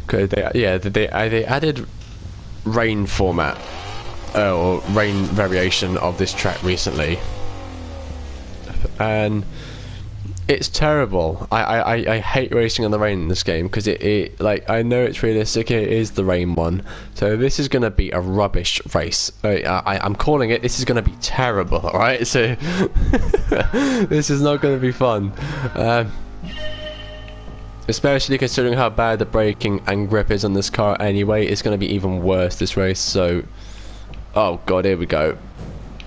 Okay, they added rain format or rain variation of this track recently, and it's terrible. I hate racing in the rain in this game because it like, I know it's realistic, it is the rain one, so this is gonna be a rubbish race. I'm calling it. This is gonna be terrible. All right, so this is not gonna be fun. Especially considering how bad the braking and grip is on this car anyway. It's going to be even worse this race, so... Oh god, here we go.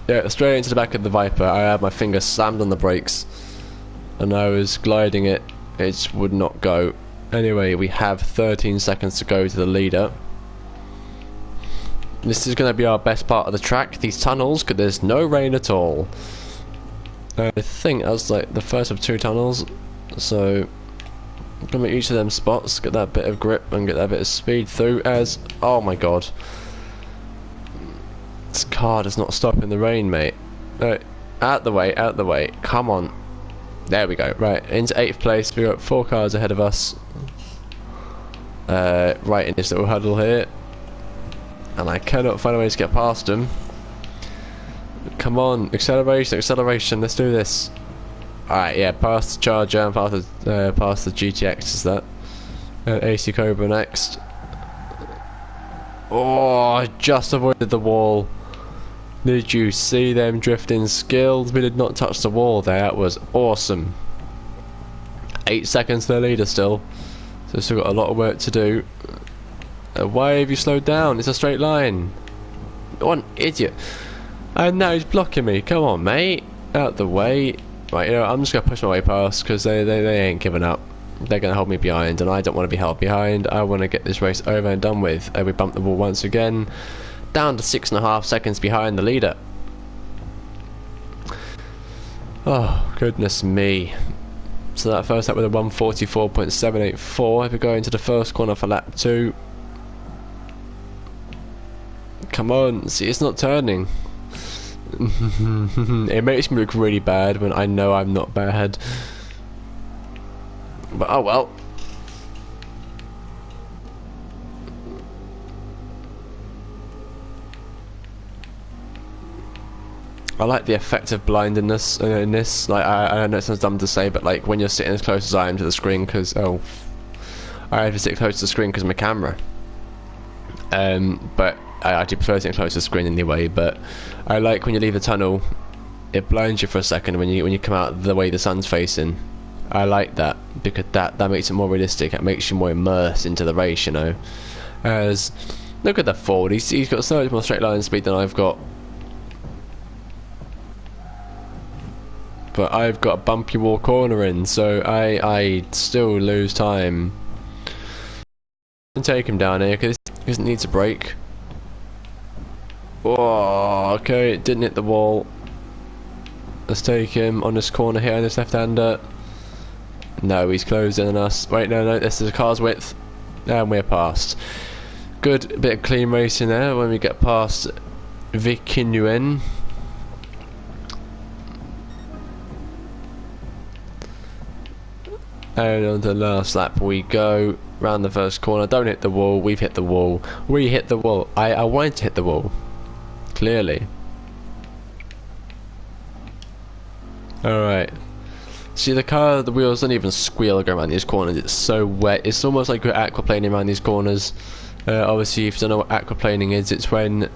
Yeah, straight into the back of the Viper. I had my finger slammed on the brakes, and I was gliding it. It just would not go. Anyway, we have 13 seconds to go to the leader. This is going to be our best part of the track. These tunnels, because there's no rain at all. I think that's like the first of 2 tunnels. So, I'm going to make each of them spots, get that bit of grip and get that bit of speed through as... Oh my god. This car does not stop in the rain, mate. Right, out the way, out the way. Come on. There we go. Right, into 8th place. We've got 4 cars ahead of us. Right in this little huddle here. And I cannot find a way to get past them. Come on, acceleration, acceleration. Let's do this. Alright, yeah, past the Charger and past the GTX is that. AC Cobra next. Oh, I just avoided the wall. Did you see them drifting skills? We did not touch the wall there. That was awesome. 8 seconds to the leader still. So still got a lot of work to do. Why have you slowed down? It's a straight line. What an idiot. And now he's blocking me. Come on, mate. Out the way. Right, you know, I'm just going to push my way past because they ain't giving up. They're going to hold me behind and I don't want to be held behind. I want to get this race over and done with. We bumped the wall once again. Down to 6.5 seconds behind the leader. Oh, goodness me. So that first lap with a 144.784. If we go into the first corner for lap 2. Come on, see, it's not turning. It makes me look really bad when I know I'm not bad. But oh well. I like the effect of blindness in this. Like, I know it sounds dumb to say, but like when you're sitting as close as I am to the screen, because I have to sit close to the screen because of my camera. But I actually prefer sitting close to the screen anyway. But I like when you leave the tunnel, it blinds you for a second when you come out the way the sun's facing. I like that because that makes it more realistic. It makes you more immersed into the race, you know. As look at the Ford, he's got so much more straight line speed than I've got. But I've got a bumpy wall corner in, so I still lose time. And take him down here because it needs a break. Oh, okay, it didn't hit the wall. Let's take him on this corner here on this left-hander. No, he's closed in on us. Wait, no, this is the car's width. And we're past. Good bit of clean racing there when we get past Vikinuen. And on the last lap we go. Round the first corner. Don't hit the wall. We've hit the wall. We hit the wall. I wanted to hit the wall. Clearly. Alright. See, the car, the wheels don't even squeal going around these corners. It's so wet. It's almost like we're aquaplaning around these corners. Obviously, if you don't know what aquaplaning is, it's when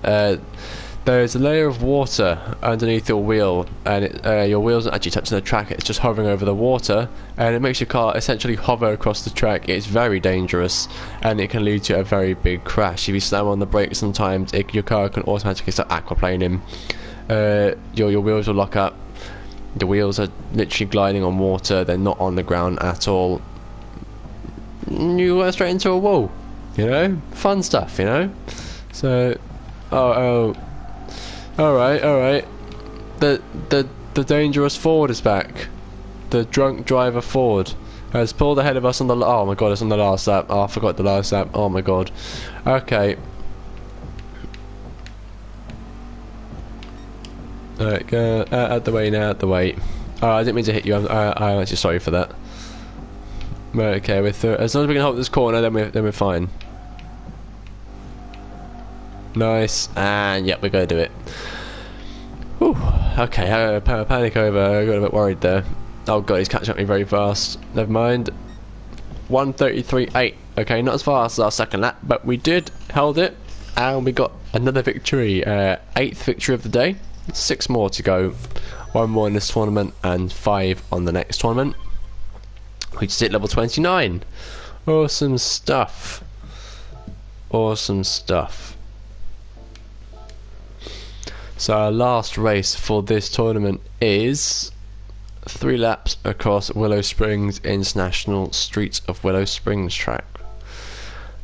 there's a layer of water underneath your wheel, and your wheel's not actually touching the track. It's just hovering over the water, and it makes your car essentially hover across the track. It's very dangerous, and it can lead to a very big crash. If you slam on the brakes, sometimes your car can automatically start aquaplaning. Your wheels will lock up. The wheels are literally gliding on water. They're not on the ground at all. You go straight into a wall. You know, fun stuff. You know. So, oh, all right. The dangerous Ford is back. The drunk driver Ford has pulled ahead of us on the. Oh my god, it's on the last lap. Oh, I forgot the last lap. Oh my god. Okay. Alright, go out the way now, out the way. Oh, I didn't mean to hit you, I'm actually sorry for that. Right, okay, as long as we can hold this corner, then we're fine. Nice, and yep, we're going to do it. Whew, okay, I panic over, I got a bit worried there. Oh god, he's catching up me very fast. Never mind. 1:33.8. Okay, not as fast as our second lap, but we held it, and we got another victory. 8th victory of the day. 6 more to go. 1 more in this tournament and 5 on the next tournament, which is at level 29. Awesome stuff. Awesome stuff. So our last race for this tournament is 3 laps across Willow Springs International Streets of Willow Springs track.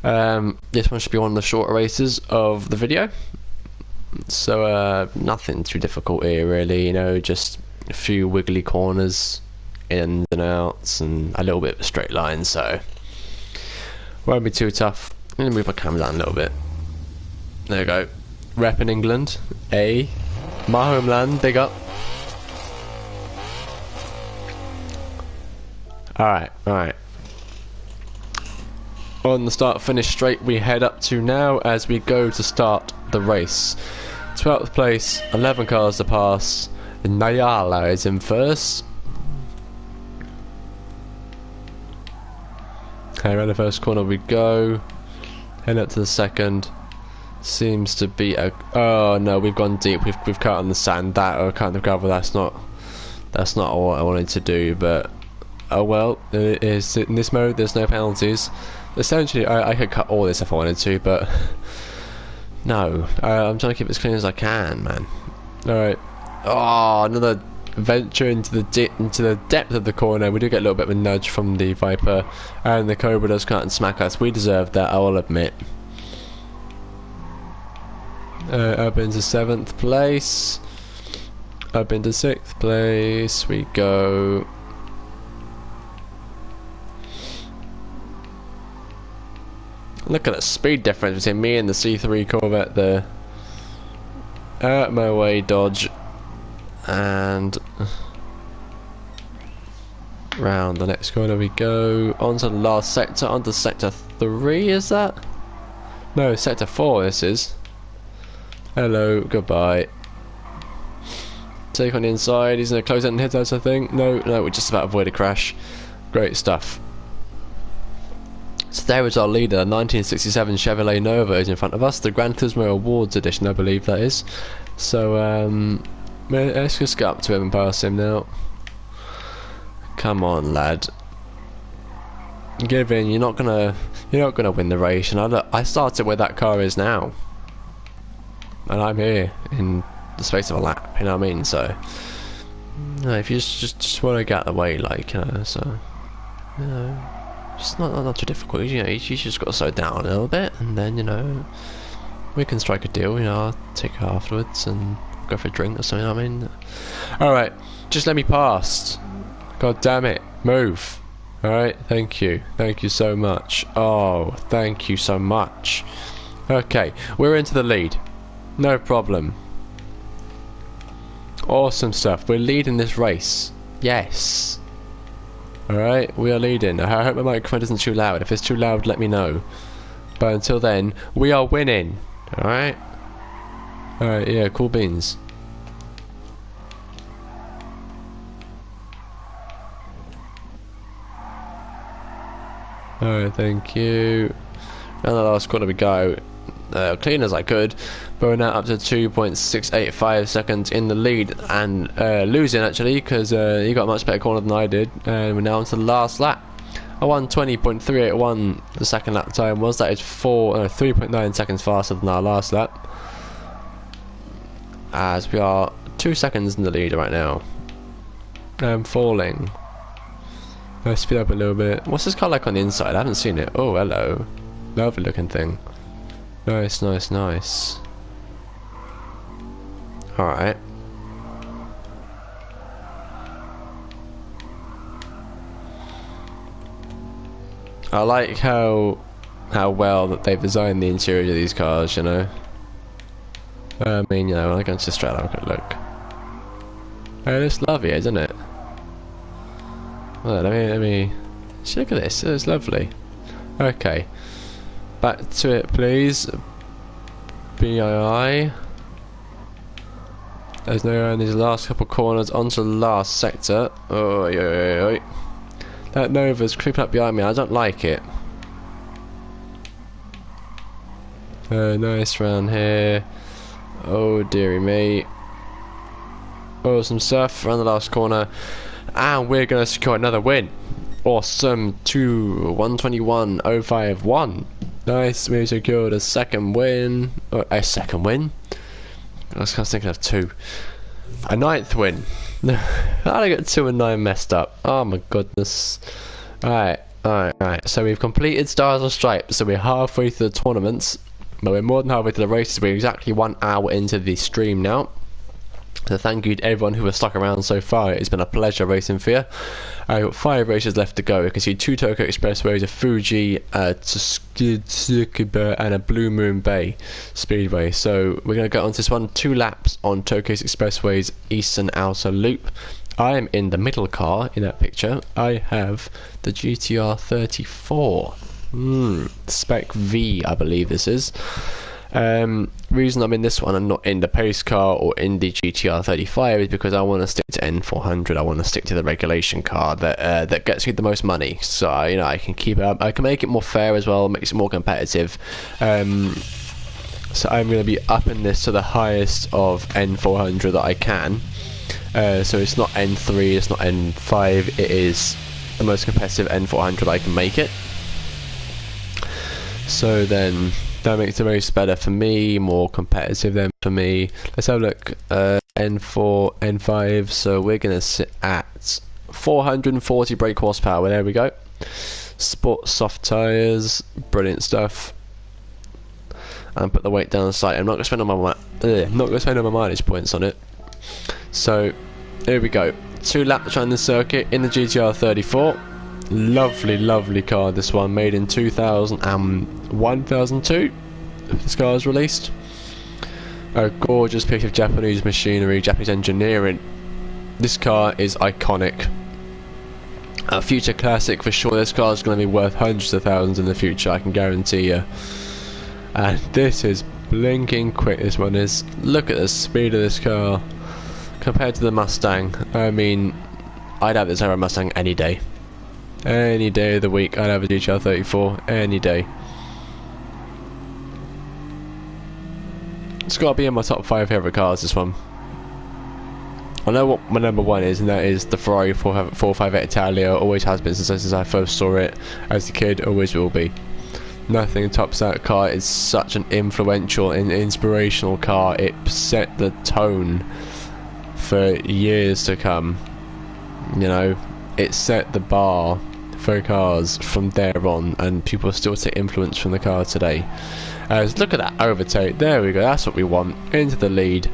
This one should be one of the shorter races of the video. So nothing too difficult here really, you know, just a few wiggly corners, ins and outs, and a little bit of a straight line, so won't be too tough. I'm going to move my camera down a little bit. There we go. Rep in England. My homeland, big up. Alright. On the start finish straight we head up to now as we go to start the race. 12th place, 11 cars to pass. Nyala is in first. Okay, around the first corner we go. Head up to the second. Seems to be a... Oh no, we've gone deep. We've cut on the sand. That or cut on the gravel. That's not what I wanted to do. But oh well. It is in this mode. There's no penalties. Essentially, I could cut all this if I wanted to, but no. I'm trying to keep it as clean as I can, man. All right. Oh, another venture into the depth of the corner. We do get a little bit of a nudge from the Viper, and the Cobra does come out and smack us. We deserved that, I will admit. Up into 7th place. Up into 6th place we go. Look at the speed difference between me and the C3 Corvette there. Out my way, Dodge. And round the next corner we go. Onto the last sector, onto sector 3, is that? No, sector 4 this is. Hello, goodbye. Take on the inside, he's going to close it and hit us, I think. No, we just about avoid a crash. Great stuff. So there is our leader, 1967 Chevrolet Nova is in front of us, the Gran Turismo Awards edition I believe that is. So let's just get up to him and pass him now. Come on lad. Give in, you're not gonna win the race, and I started where that car is now. And I'm here in the space of a lap, you know what I mean? So you know, if you just want to get out of the way, like, you know, so you know, it's not too difficult, you know, you just got to slow down a little bit, and then, you know, we can strike a deal, you know, I'll take it afterwards and go for a drink or something, you know what I mean? Alright, just let me pass. God damn it, move. Alright, thank you so much. Oh, thank you so much. Okay, we're into the lead. No problem. Awesome stuff. We're leading this race. Yes. Alright, we are leading. I hope my microphone isn't too loud. If it's too loud, let me know. But until then, we are winning. Alright? Alright, yeah, cool beans. Alright, thank you. And the last corner we go. Clean as I could, but we're now up to 2.685 seconds in the lead, and losing actually, because he got a much better corner than I did, and we're now on to the last lap. I won 20.381 the second lap time was. That is 3.9 seconds faster than our last lap, as we are 2 seconds in the lead right now. I'm falling. Let's speed up a little bit. What's this car like on the inside? I haven't seen it. Oh, hello. Lovely looking thing. Nice. Alright. I like how well that they've designed the interior of these cars, you know. I mean, you know, when I go to straight have a look. Oh, it's lovely, isn't it? Well, let me see, look at this. It's lovely. Okay. Back to it, please. BII. There's no air in these last couple corners onto the last sector. Oh, yeah. That Nova's creeping up behind me. I don't like it. Nice round here. Oh, dearie me. Awesome stuff. Around the last corner. And we're going to secure another win. Awesome. 121.051. Nice, we secured a second win. I was thinking of 2. A 9th win. How did I get 2 and 9 messed up? Oh my goodness. Alright. So we've completed Stars and Stripes, so we're halfway through the tournaments. But we're more than halfway through the races. We're exactly 1 hour into the stream now. So thank you to everyone who has stuck around so far. It's been a pleasure racing for you. I've got 5 races left to go. You can see 2 Tokyo Expressways, a Fuji, Tsukuba, and a Blue Moon Bay Speedway. So we're going to go on to this one. 2 laps on Tokyo's Expressway's eastern outer loop. I am in the middle car in that picture. I have the GTR 34. Spec V, I believe this is. Reason I'm in this one and not in the pace car or in the GTR 35 is because I want to stick to N400. I want to stick to the regulation car that gets me the most money. So I can keep it up. I can make it more fair as well, makes it more competitive. So I'm going to be upping this to the highest of N400 that I can. So it's not N3, it's not N5. It is the most competitive N400 I can make it. So then that makes the race better for me, more competitive then for me. Let's have a look. N4, N5. So we're going to sit at 440 brake horsepower. There we go. Sport soft tyres. Brilliant stuff. And put the weight down the side. I'm not going to spend all my mileage points on it. So here we go. 2 laps around the circuit in the GTR 34. Lovely car, this one, made in 2002 this car was released. A gorgeous piece of Japanese machinery, Japanese engineering. This car is iconic, a future classic for sure. This car is going to be worth hundreds of thousands in the future, I can guarantee you. And this is blinking quick, this one is. Look at the speed of this car compared to the Mustang. I mean, I'd have this over a Mustang any day. Any day of the week, I'd have a GTR 34, any day. It's got to be in my top 5 favourite cars, this one. I know what my number 1 is, and that is the Ferrari 458 Italia. Always has been since I first saw it as a kid, always will be. Nothing tops that car. It's such an influential and inspirational car. It set the tone for years to come. You know, it set the bar for cars from there on, and people still take influence from the car today. Look at that overtake. There we go. That's what we want. Into the lead.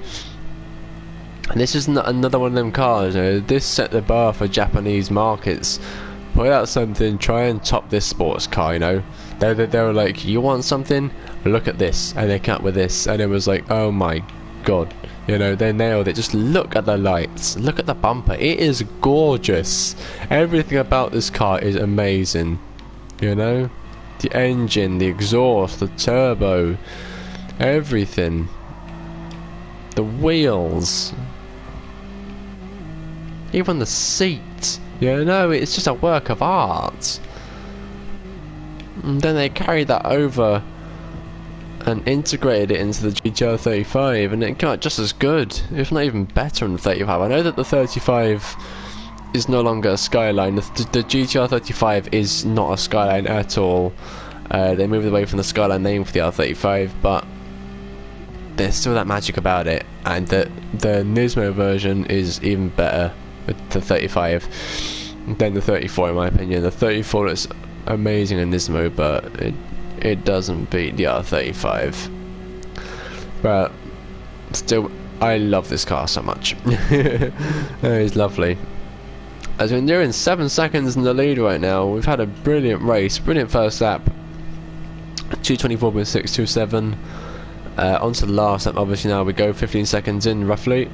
And this is another one of them cars. This set the bar for Japanese markets. Put out something. Try and top this sports car. They were like, you want something? Look at this. And they came up with this, and it was like, oh my god. They nailed it. Just look at the lights. Look at the bumper. It is gorgeous. Everything about this car is amazing. The engine, the exhaust, the turbo, everything. The wheels. Even the seat. It's just a work of art. And then they carried that over and integrated it into the GTR 35, and it came out just as good, if not even better than the 35. I know that the 35 is no longer a Skyline. The GTR 35 is not a Skyline at all. They moved away from the Skyline name for the R35, but there's still that magic about it, and the Nismo version is even better with the 35 than the 34 in my opinion. The 34 is amazing in Nismo, but it doesn't beat the R35. But still, I love this car so much. It's lovely. As we're nearing 7 seconds in the lead right now, we've had a brilliant race, brilliant first lap. 2:24.627. On to the last lap, obviously now we go 15 seconds in roughly.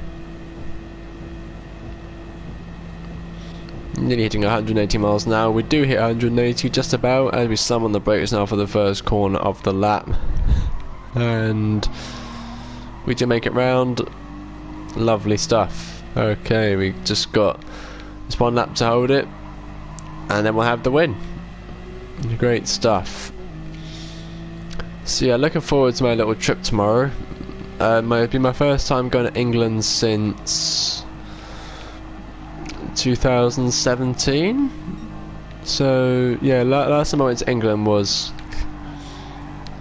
Nearly hitting 180 miles an hour. We do hit 180 just about as we slam on the brakes now for the first corner of the lap. And we do make it round. Lovely stuff. Okay, we just got this 1 lap to hold it, and then we'll have the win. Great stuff. So yeah, looking forward to my little trip tomorrow. It'll be my first time going to England since 2017. So yeah, last time I went to England was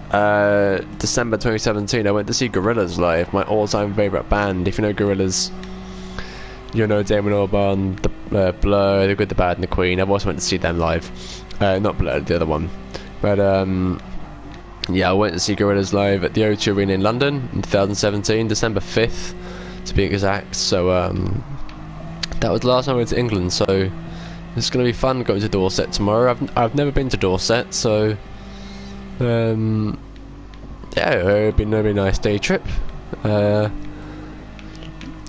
December 2017, I went to see Gorillaz live, my all-time favourite band. If you know Gorillaz, you know Damon Albarn, the Blur, The Good, The Bad and The Queen. I've also went to see them live. Not Blur, the other one. But yeah, I went to see Gorillaz live at the O2 Arena in London in 2017, December 5th to be exact. So that was the last time I went to England, so it's going to be fun going to Dorset tomorrow. I've never been to Dorset, so yeah, it'll be a really nice day trip. I'm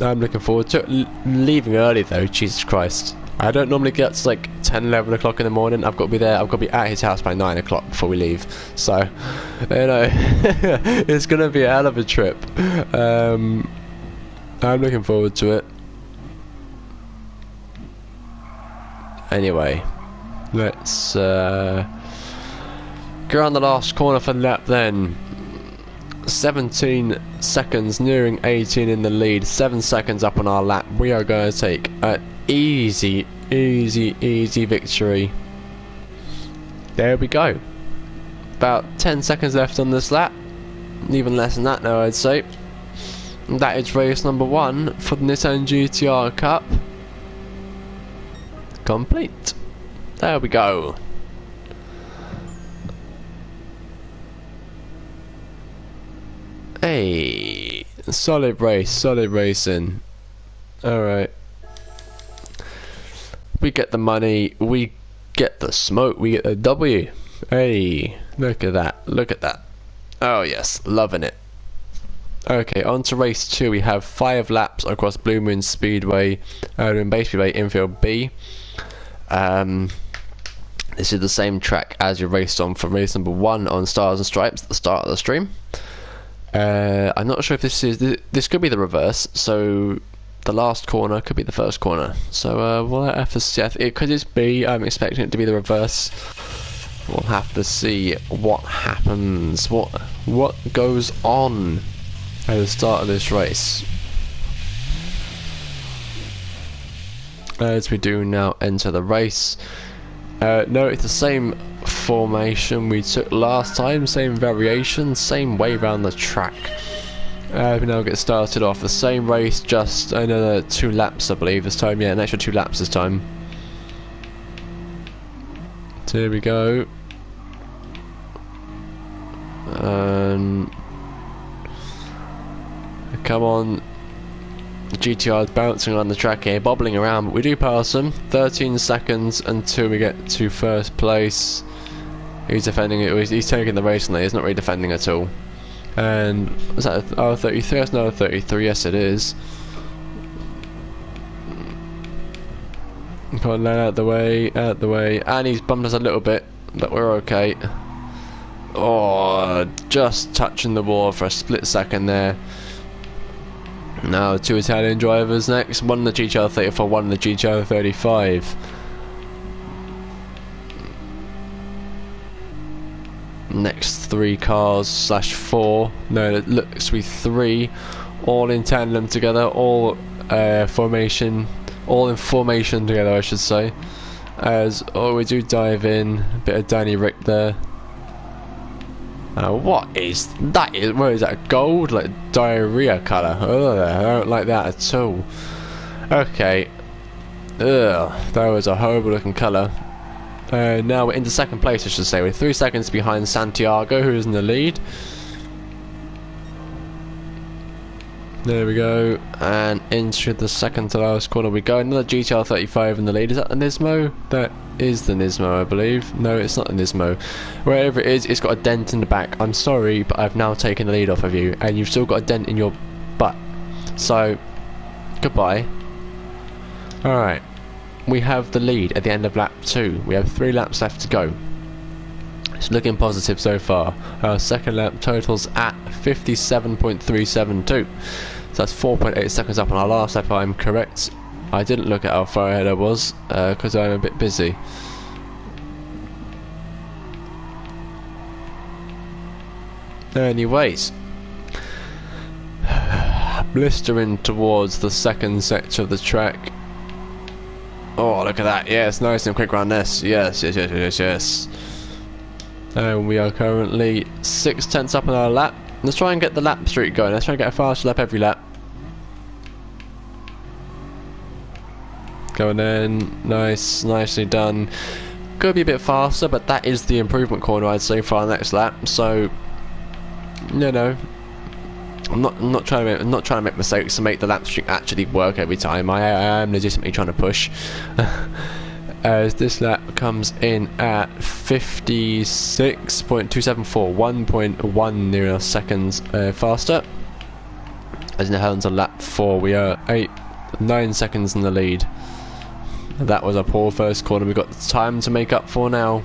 looking forward to it. Leaving early though, Jesus Christ. I don't normally get up to like 10, 11 o'clock in the morning. I've got to be there, I've got to be at his house by 9 o'clock before we leave. So, you know, it's going to be a hell of a trip. I'm looking forward to it. Anyway, let's go on the last corner for the lap then. 17 seconds, nearing 18 in the lead, 7 seconds up on our lap. We are going to take an easy victory. There we go. About 10 seconds left on this lap, even less than that now I'd say. And that is race number 1 for the Nissan GTR Cup complete. There we go. Hey, solid race, solid racing. Alright. We get the money, we get the smoke, we get the W. Hey, look at that, look at that. Oh yes, loving it. Okay, on to race 2. We have 5 laps across Blue Moon Speedway, in Bay Speedway, infield B. This is the same track as you raced on for race number 1 on Stars and Stripes at the start of the stream. I'm not sure if this could be the reverse, so the last corner could be the first corner. So we'll have to see. Because it's B, I'm expecting it to be the reverse. We'll have to see what happens, what goes on at the start of this race. As we do now enter the race. No, it's the same formation we took last time, same variation, same way around the track. We now get started off the same race, just another 2 laps I believe this time. Yeah, an extra 2 laps this time. So here we go. Come on. The GTR is bouncing around the track here, bobbling around, but we do pass them. 13 seconds until we get to first place. He's defending it, he's taking the race now, he's not really defending at all. And, was that a 33? That's not a 33, yes it is. Come on, out the way, and he's bumped us a little bit, but we're okay. Oh, just touching the wall for a split second there. Now 2 Italian drivers next, one in the GTR 34, one in the GTR 35. Next 3 cars slash 4, no it looks to be 3, all in tandem together, all in formation together I should say. As we do dive in, a bit of Danny Rick there. What is that? Where is that? Gold? Like diarrhea colour? Ugh, I don't like that at all. Okay. Ugh, that was a horrible looking colour. Now we're into second place I should say. We're 3 seconds behind Santiago, who is in the lead. There we go, and into the second to last corner we go. Another GTR 35 in the lead. Is that the Nismo? That is the Nismo, I believe. No, it's not the Nismo. Wherever it is, it's got a dent in the back. I'm sorry, but I've now taken the lead off of you, and you've still got a dent in your butt. So, goodbye. Alright, we have the lead at the end of lap 2. We have 3 laps left to go. It's looking positive so far. Our second lap totals at 57.372. So that's 4.8 seconds up on our last lap, if I'm correct. I didn't look at how far ahead I was, because I'm a bit busy. Anyways. Blistering towards the second sector of the track. Oh, look at that. Yes, nice and quick round this. Yes. And we are currently 6/10 up on our lap. Let's try and get the lap streak going. Let's try and get a faster lap every lap. Going in, nice, nicely done. Could be a bit faster, but that is the improvement corner, I'd say, for our next lap. So, you know, I'm not trying to make mistakes to make the lap streak actually work every time. I am legitimately trying to push. As this lap comes in at 56.274, 1.1 seconds faster. As in the Helens on lap 4, we are 9 seconds in the lead. That was a poor first corner. We've got time to make up for now.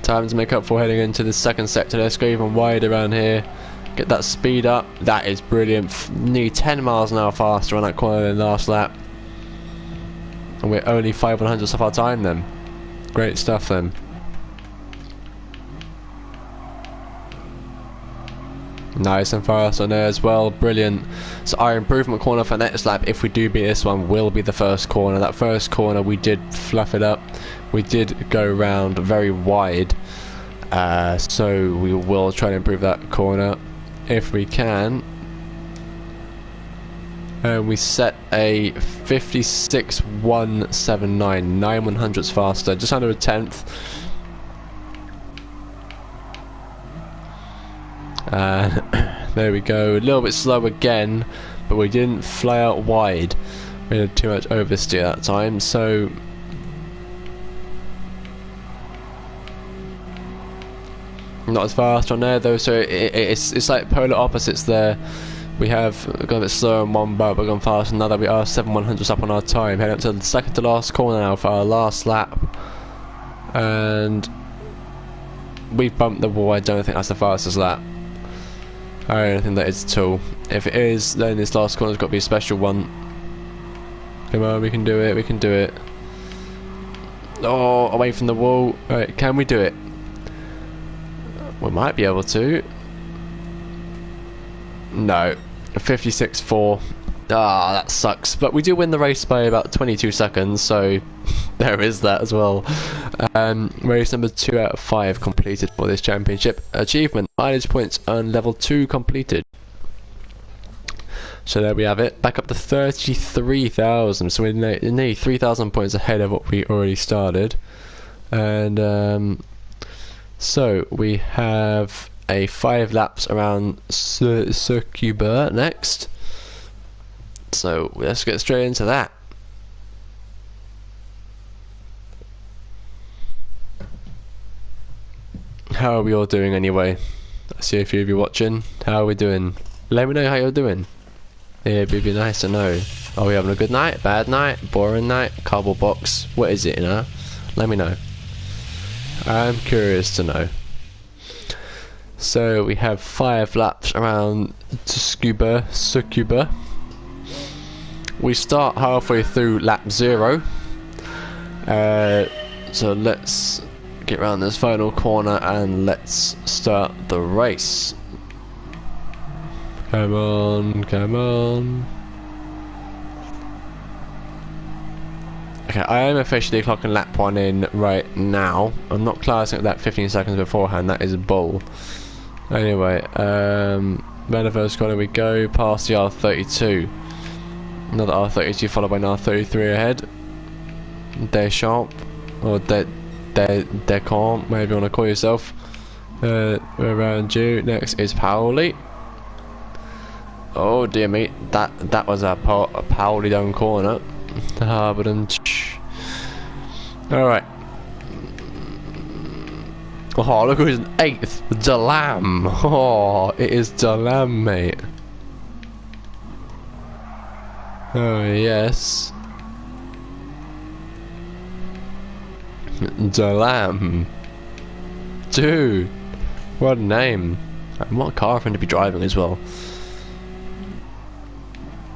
Time to make up for heading into the second sector. Let's go even wider around here. Get that speed up. That is brilliant. Nearly 10 miles an hour faster on that corner than last lap. And we're only 5/100ths off our time then. Great stuff then. Nice and fast on there as well. Brilliant. So our improvement corner for next lap, if we do beat this one, will be the first corner. That first corner we did fluff it up. We did go round very wide. So we will try to improve that corner if we can. And we set a 56.179, 9/100ths faster, just under a tenth. There we go, a little bit slow again, but we didn't fly out wide. We had too much oversteer that time, so not as fast on there though. So it's like polar opposites there. We have gone a bit slower on one bar, but gone fast on another. We are 7/100ths up on our time. Heading up to the second to last corner now for our last lap, and we've bumped the wall. I don't think that's the fastest lap. I don't think that is at all. If it is, then this last corner's got to be a special one. Come on, we can do it, we can do it. Oh, away from the wall. Right, can we do it? We might be able to. No. 56.4. Ah, that sucks. But we do win the race by about 22 seconds, so there is that as well. Race number 2 out of 5 completed for this championship. Achievement, mileage points and level 2 completed. So there we have it. Back up to 33,000. So we're nearly 3,000 points ahead of what we already started. And so we have a 5 laps around Circuit next. So let's get straight into that. How are we all doing anyway? I see a few of you watching. How are we doing? Let me know how you're doing. It'd be nice to know. Are we having a good night? Bad night? Boring night? Cardboard box? What is it, you know? Let me know. I'm curious to know. So we have 5 laps around Tsukuba. We start halfway through lap 0. So let's get around this final corner and let's start the race. Come on, come on. Okay, I am officially clocking lap 1 in right now. I'm not classing that 15 seconds beforehand, that is bull. Anyway, round the first corner we go, past the R32. Another R32 followed by an R33 ahead. Deschamps, or Decamp, whatever you want to call yourself. We're around you. Next is Pauli. Oh dear me, that was a Pauli down corner. Alright. Oh, look who's in 8th. Delam. Oh, it is Delam, mate. Oh, yes. Delam. Dude. What a name. And what car for him to be driving as well.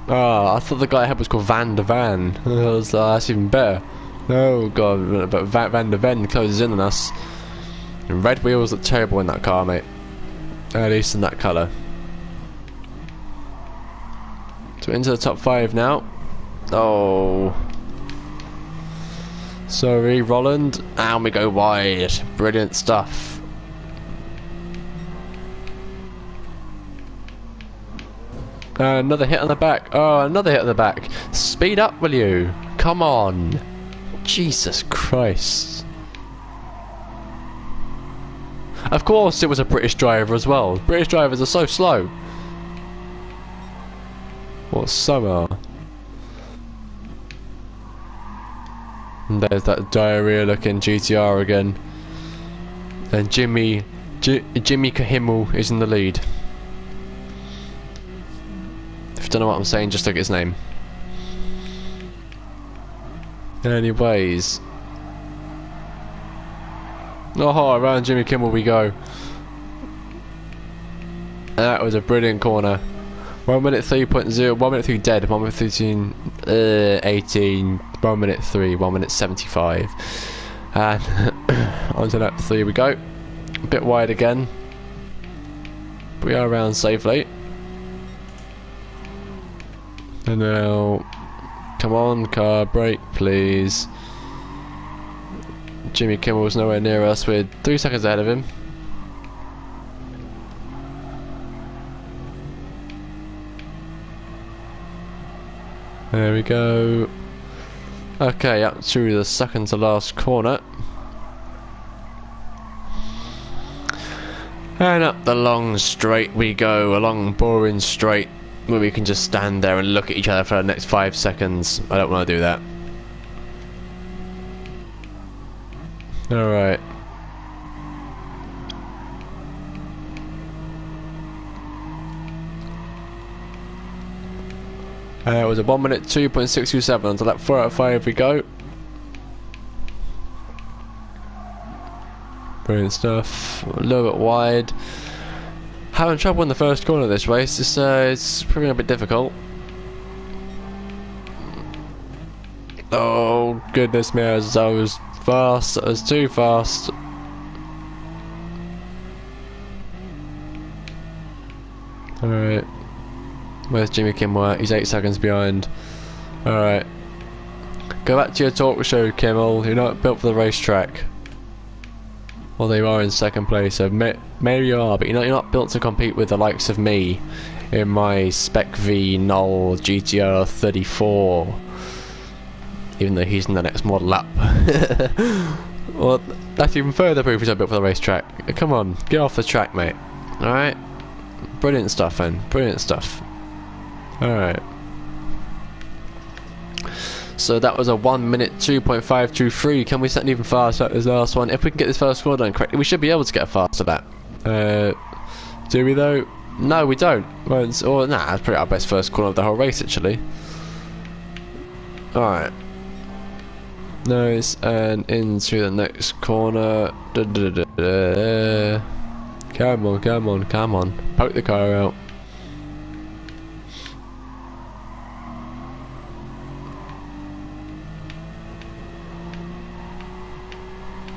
Oh, I thought the guy I had was called Van der Van. That's even better. Oh god, but Van der Ven closes in on us. And red wheels look terrible in that car, mate. At least in that colour. So into the top 5 now. Oh. Sorry, Roland. And we go wide. Brilliant stuff. Another hit on the back. Oh, another hit on the back. Speed up, will you? Come on. Jesus Christ. Of course it was a British driver as well. British drivers are so slow. What some are. And there's that diarrhea looking GTR again. And Jimmy Cahimmel is in the lead. If you don't know what I'm saying, just look at his name. Anyways. Oh, around Jimmy Kimmel we go. That was a brilliant corner. 1 minute 3.0, 1 minute 3 dead, 1 minute 13, 18, 1 minute 3, 1 minute 75. And onto lap 3 we go. A bit wide again. We are around safely. And now, come on car, brake please. Jimmy Kimmel's nowhere near us, we're 3 seconds ahead of him. There we go. Okay, up to the second to last corner. And up the long straight we go, a long boring straight where we can just stand there and look at each other for the next 5 seconds. I don't want to do that. Alright. It was a 1 minute 2.627 until that 4 out of 5 we go. Brilliant stuff. A little bit wide. Having trouble in the first corner of this race. It's proving a bit difficult. Oh goodness me, I was fast. I was too fast. Alright. Where's Jimmy Kimmel at? He's 8 seconds behind. Alright. Go back to your talk show, Kimmel. You're not built for the racetrack. Well, they are in second place, so maybe you are, but you're not built to compete with the likes of me in my Spec V Null GTR 34. Even though he's in the next model up. Well, that's even further proof he's not built for the racetrack. Come on, get off the track, mate. Alright? Brilliant stuff, then. Brilliant stuff. Alright. So that was a 1 minute 2.523. Can we set an even faster at this last one? If we can get this first score done correctly, we should be able to get a faster lap. Do we though? No, we don't. Well, that's probably our best first corner of the whole race, actually. Alright. Nice, and into the next corner. Come on, come on, come on. Poke the car out.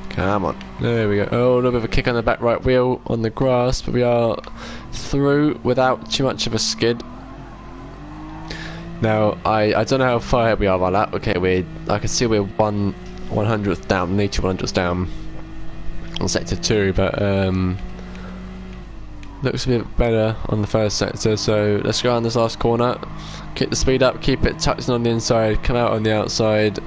Come on. There we go. Oh, a little bit of a kick on the back right wheel on the grass, but we are through without too much of a skid. Now, I don't know how far ahead we are by that. Okay, I can see we're 1/100th down, nearly 100th down on sector 2, but looks a bit better on the first sector. So let's go on this last corner. Keep the speed up, keep it touching on the inside, come out on the outside.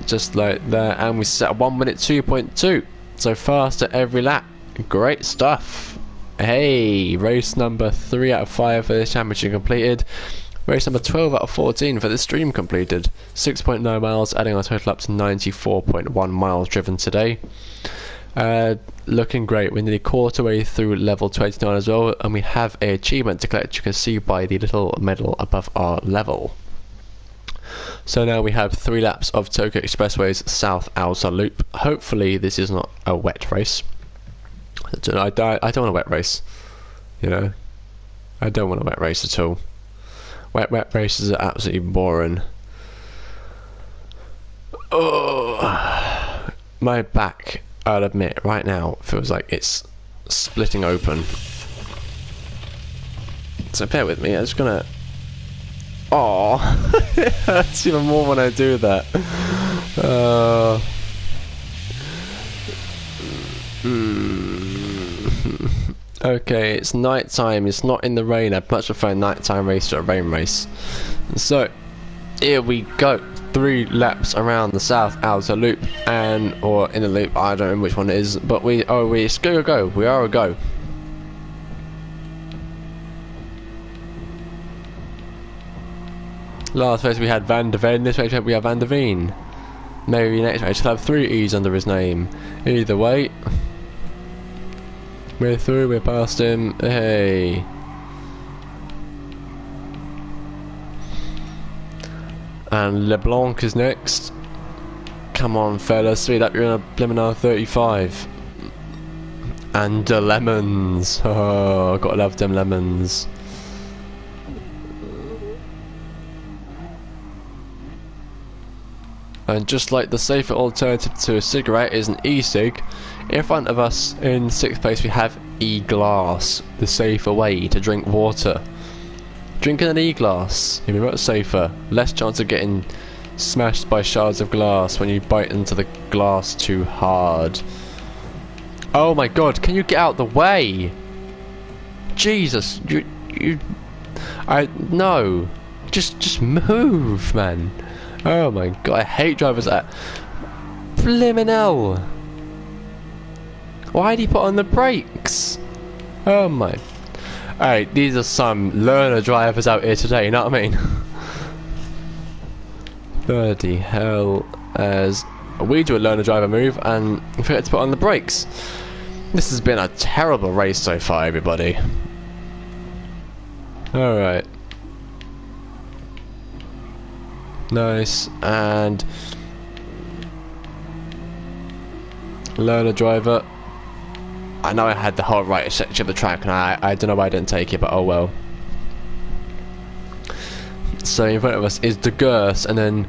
Just like that, and we set a 1 minute 2.2, so faster every lap. Great stuff. Hey, race number 3 out of 5 for this championship completed. Race number 12 out of 14 for this stream completed. 6.9 miles, adding our total up to 94.1 miles driven today. Looking great. We're nearly a quarter way through level 29 as well, and we have an achievement to collect. You can see by the little medal above our level. So now we have 3 laps of Tokyo Expressway's South Outer Loop. Hopefully this is not a wet race. I don't want a wet race. You know, I don't want a wet race at all. Wet races are absolutely boring. Oh, my back, I'll admit, right now feels like it's splitting open. So bear with me. I'm just gonna. Oh, it hurts even more when I do that. Uh, okay, it's night time. It's not in the rain. I'd much prefer a nighttime race to a rain race. So, here we go. 3 laps around the south outer loop or inner loop. I don't know which one it is, but we are a go. Last race we had Van der Ven. This race we have Van der Veen. Maybe next race he'll have 3 E's under his name. Either way, we're through. We're past him. Hey. And LeBlanc is next. Come on, fellas, speed up, you're in a blimmin' 35. And the lemons. Oh, gotta love them lemons. And just like the safer alternative to a cigarette is an e-cig, in front of us in 6th place we have e-glass, the safer way to drink water. Drinking an e-glass, you'll be much safer, less chance of getting smashed by shards of glass when you bite into the glass too hard. Oh my god, can you get out the way? Jesus, no. Just move, man. Oh my god, I hate drivers that. Blimmin' hell. Why did he put on the brakes? Oh my. Alright, these are some learner drivers out here today, you know what I mean? Bloody hell, as we do a learner driver move and forget to put on the brakes. This has been a terrible race so far, everybody. Alright. Nice, and learner driver. I know I had the whole right section of the track and I don't know why I didn't take it, but oh well. So in front of us is the Gers and then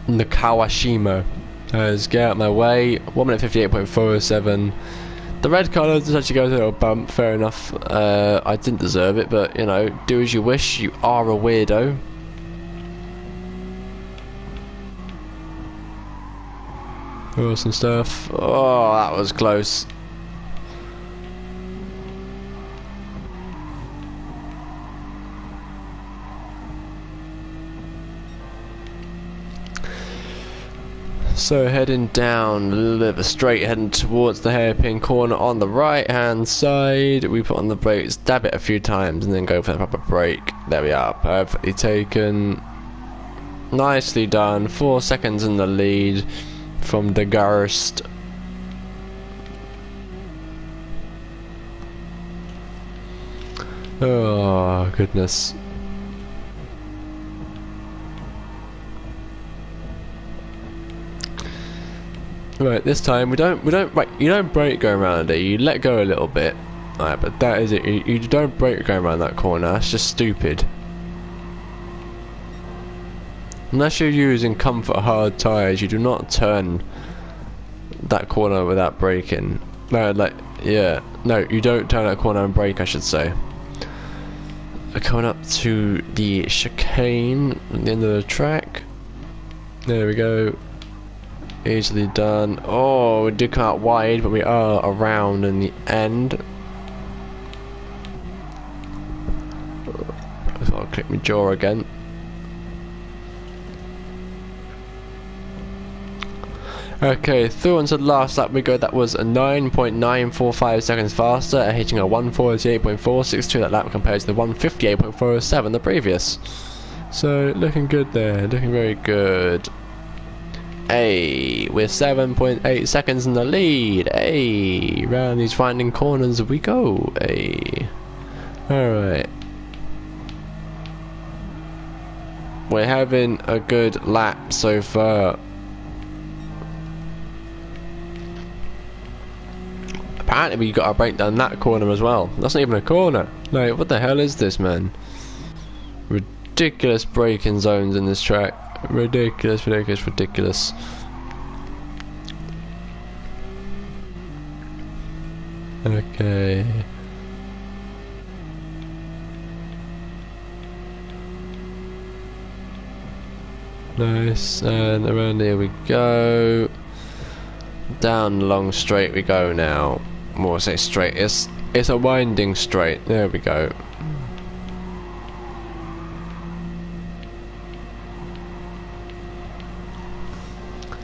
Nakawashima. Get out of my way. 1 minute 58.407. The red colour does actually go to a little bump, fair enough. I didn't deserve it, but you know, do as you wish, you are a weirdo. Awesome stuff. Oh, that was close. So heading down a little bit of a straight, heading towards the hairpin corner on the right hand side. We put on the brakes, dab it a few times and then go for the proper brake. There we are, perfectly taken. Nicely done, 4 seconds in the lead from the Garst. Oh goodness. Right, this time you don't brake going around it, you let go a little bit. Alright, but that is it, you don't brake going around that corner, that's just stupid. Unless you're using comfort hard tyres, you do not turn that corner without braking. No, no, you don't turn that corner and brake, I should say. Coming up to the chicane at the end of the track. There we go. Easily done. Oh, we did come out wide, but we are around in the end. I'll click my jaw again. Okay, through onto the last lap we go. That was a 9.945 seconds faster, hitting a 148.462 that lap compared to the 158.407 the previous. So looking good there, looking very good. Hey, we're 7.8 seconds in the lead. Hey, round these winding corners we go. Hey, alright. We're having a good lap so far. Apparently we got our brake down that corner as well. That's not even a corner. Like, what the hell is this, man? Ridiculous braking zones in this track. Ridiculous, ridiculous, ridiculous. Okay. Nice, and around here we go. Down the long straight we go now. More say straight. It's a winding straight. There we go.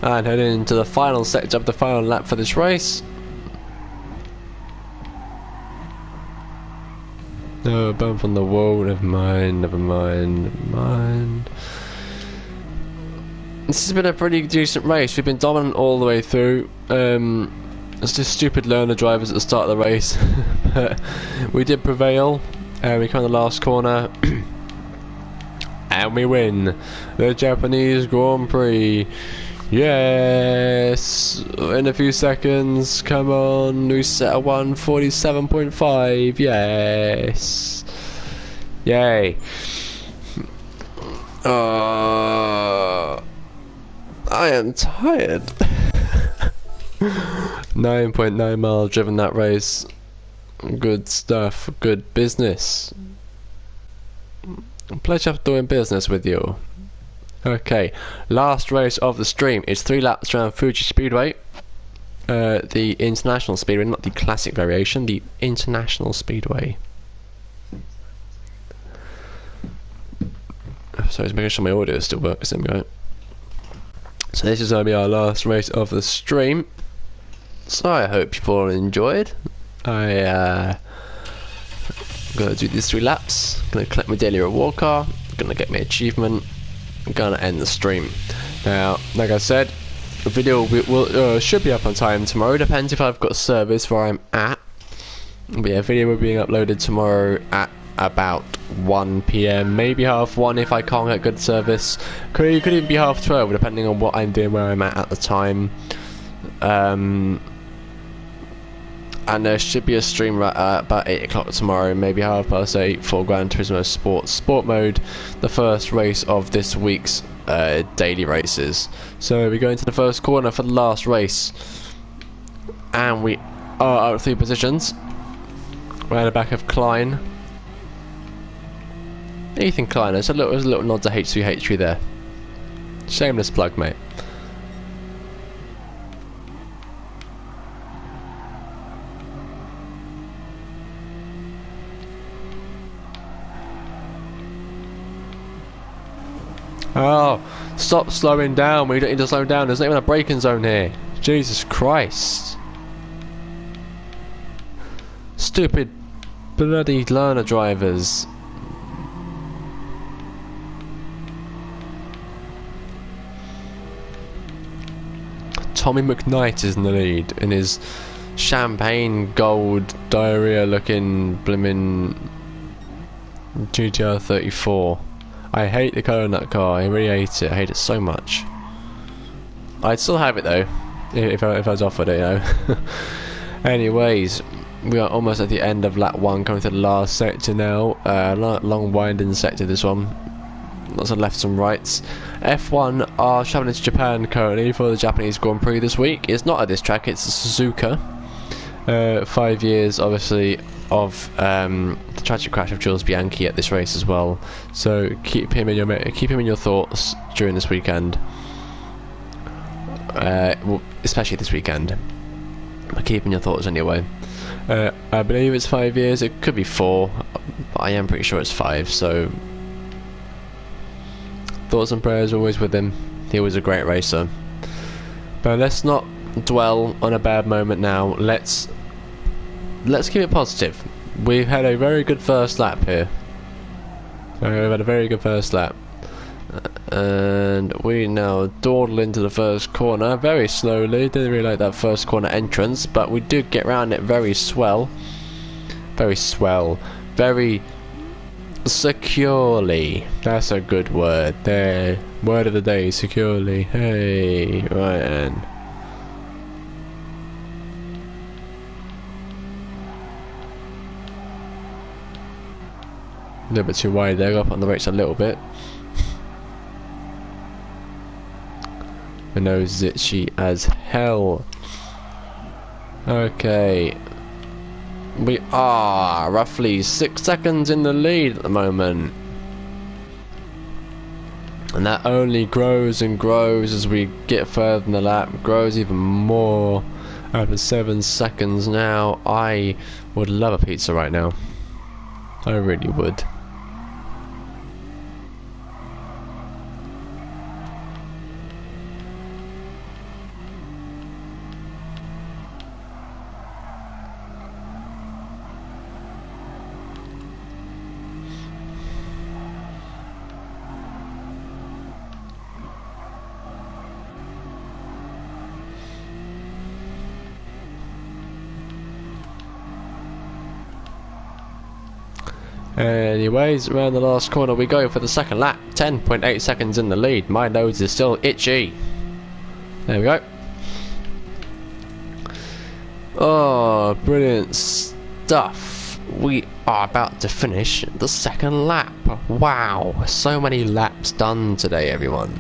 And heading into the final sector of the final lap for this race. No, a bump on the wall. Never mind. Never mind. Never mind. This has been a pretty decent race. We've been dominant all the way through. It's just stupid learner drivers at the start of the race. But we did prevail. We come in the last corner. And we win the Japanese Grand Prix. Yes! In a few seconds. Come on. We set a 1:47.5. Yes! Yay! I am tired. 9.9 miles driven that race. Good stuff. Good business. Pleasure doing business with you. Okay, last race of the stream is 3 laps around Fuji Speedway. The International Speedway, not the classic variation, the International Speedway. Sorry, it's making sure my audio still works. There we go. So this is going to be our last race of the stream. So I hope you all enjoyed. I'm going to do these 3 laps. Going to collect my daily reward car. Going to get my achievement. I'm going to end the stream. Now, like I said, the video should be up on time tomorrow. Depends if I've got service where I'm at. But yeah, video will be being uploaded tomorrow at about 1 PM, maybe 1:30 if I can't get good service. Could even be 12:30 depending on what I'm doing, where I'm at the time. And there should be a stream at about 8 o'clock tomorrow, maybe 8:30 for Gran Turismo Sport Mode, the first race of this week's daily races. So we go into the first corner for the last race, and we are out of 3 positions. We're at the back of Klein. Ethan Klein. There's a little nod to H3 there. Shameless plug, mate. Oh, stop slowing down. We don't need to slow down. There's not even a braking zone here. Jesus Christ. Stupid bloody learner drivers. Tommy McKnight is in the lead in his champagne gold diarrhea looking blimmin' GTR 34. I hate the colour in that car. I really hate it. I hate it so much. I'd still have it though, if I was offered it, you know. Anyways, we are almost at the end of lap 1, coming to the last sector now. Long winding sector, this one. Lots of lefts and rights. F1 are travelling to Japan currently for the Japanese Grand Prix this week. It's not at this track, it's Suzuka. 5 years, obviously, of the tragic crash of Jules Bianchi at this race as well. So keep him in your thoughts during this weekend. Well, especially this weekend. But keep in your thoughts anyway. I believe it's 5 years. It could be 4, but I am pretty sure it's 5. So thoughts and prayers always with him. He was a great racer. But let's not dwell on a bad moment now. Let's keep it positive. We've had a very good first lap here. We've had a very good first lap. And we now dawdle into the first corner very slowly. Didn't really like that first corner entrance, but we did get around it very swell. Very swell. Very securely. That's a good word there. Word of the day, securely. Hey, right then. A little bit too wide there, up on the brakes a little bit. My nose is itchy as hell. Okay. We are roughly 6 seconds in the lead at the moment. And that only grows and grows as we get further in the lap, grows even more. After 7 seconds now, I would love a pizza right now. I really would. Anyways, around the last corner we go for the second lap. 10.8 seconds in the lead. My nose is still itchy. There we go. Oh, brilliant stuff. We are about to finish the second lap. Wow, so many laps done today, everyone.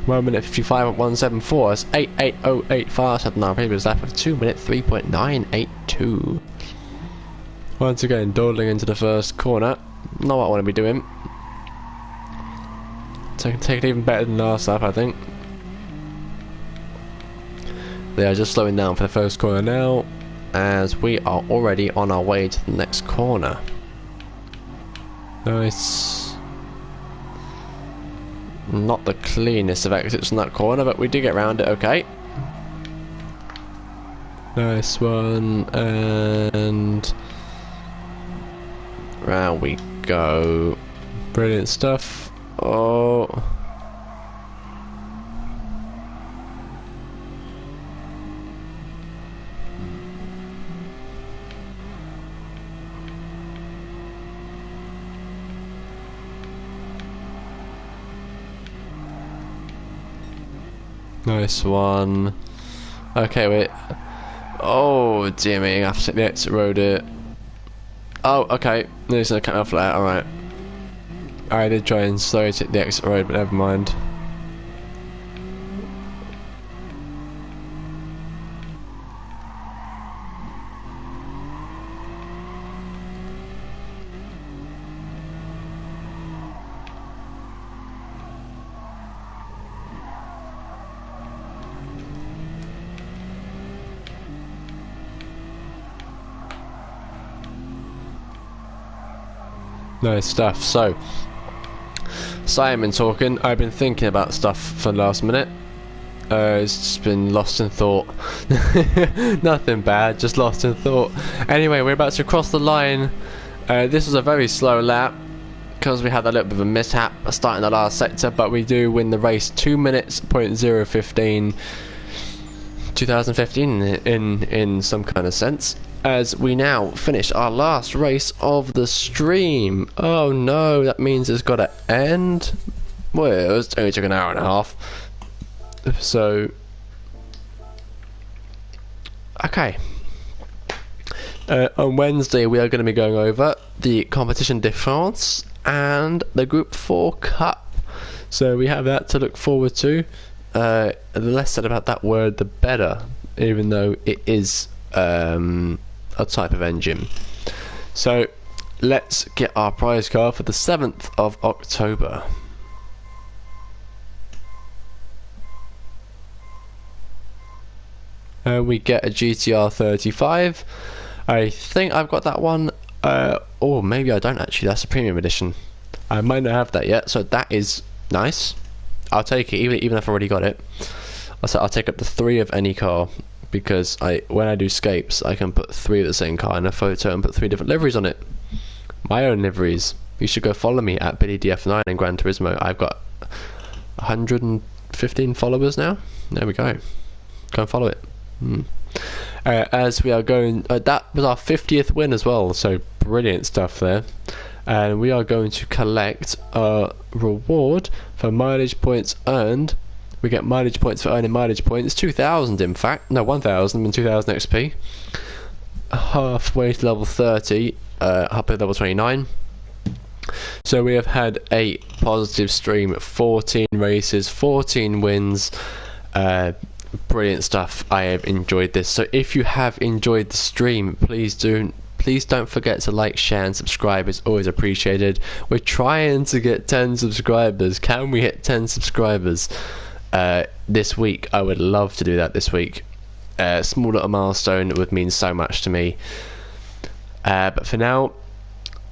1 minute 55 at 174. That's 8.808 faster than our previous lap of 2 minute 3.982. Once again, dawdling into the first corner. Not what I want to be doing. So I can take it even better than last lap, I think. They are just slowing down for the first corner now, as we are already on our way to the next corner. Nice. Not the cleanest of exits from that corner, but we do get around it okay. Nice one, and round we go. Brilliant stuff. Oh. Nice one. Okay, wait. Oh, dear me. I have to take the exit road here. Oh, okay. There's no cut off there. Alright. I did try and slowly take the exit road, but never mind. Nice stuff. So, Simon talking. I've been thinking about stuff for the last minute. It's just been lost in thought. Nothing bad, just lost in thought. Anyway, we're about to cross the line. This was a very slow lap because we had a little bit of a mishap starting the last sector, but we do win the race 2 minutes .015 2015 in some kind of sense, as we now finish our last race of the stream. Oh no, that means it's got to end. Well, it's only took an hour and a half. So, okay. On Wednesday we are going to be going over the Competition de France and the Group 4 Cup. So we have that to look forward to. The less said about that word, the better, even though it is a type of engine. So let's get our prize card for the 7th of October. We get a GTR 35. I think I've got that one, or maybe I don't actually. That's a premium edition. I might not have that yet, so that is nice. I'll take it, even if I've already got it. I'll take up to 3 of any car, because when I do scapes, I can put 3 of the same car in a photo and put 3 different liveries on it. My own liveries. You should go follow me at BillyDF9 in Gran Turismo. I've got 115 followers now. There we go. Go and follow it. As we are going, that was our 50th win as well, so brilliant stuff there. And we are going to collect a reward for mileage points earned. We get mileage points for earning mileage points, 2,000 in fact, no 1,000 and 2,000 XP. Halfway to level 30, up to level 29. So we have had a positive stream, 14 races, 14 wins. Brilliant stuff. I have enjoyed this. So if you have enjoyed the stream, please do please don't forget to like, share and subscribe. It's always appreciated. We're trying to get 10 subscribers. Can we hit 10 subscribers this week? I would love to do that this week. Small little milestone would mean so much to me. But for now,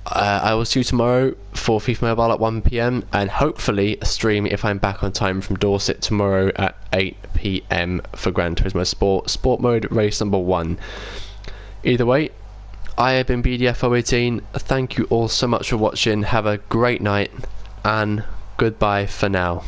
I will see you tomorrow for FIFA Mobile at 1 PM, and hopefully a stream if I'm back on time from Dorset tomorrow at 8 PM for Gran Turismo Sport Mode Race Number 1. Either way, I have been BDF018. Thank you all so much for watching. Have a great night, and goodbye for now.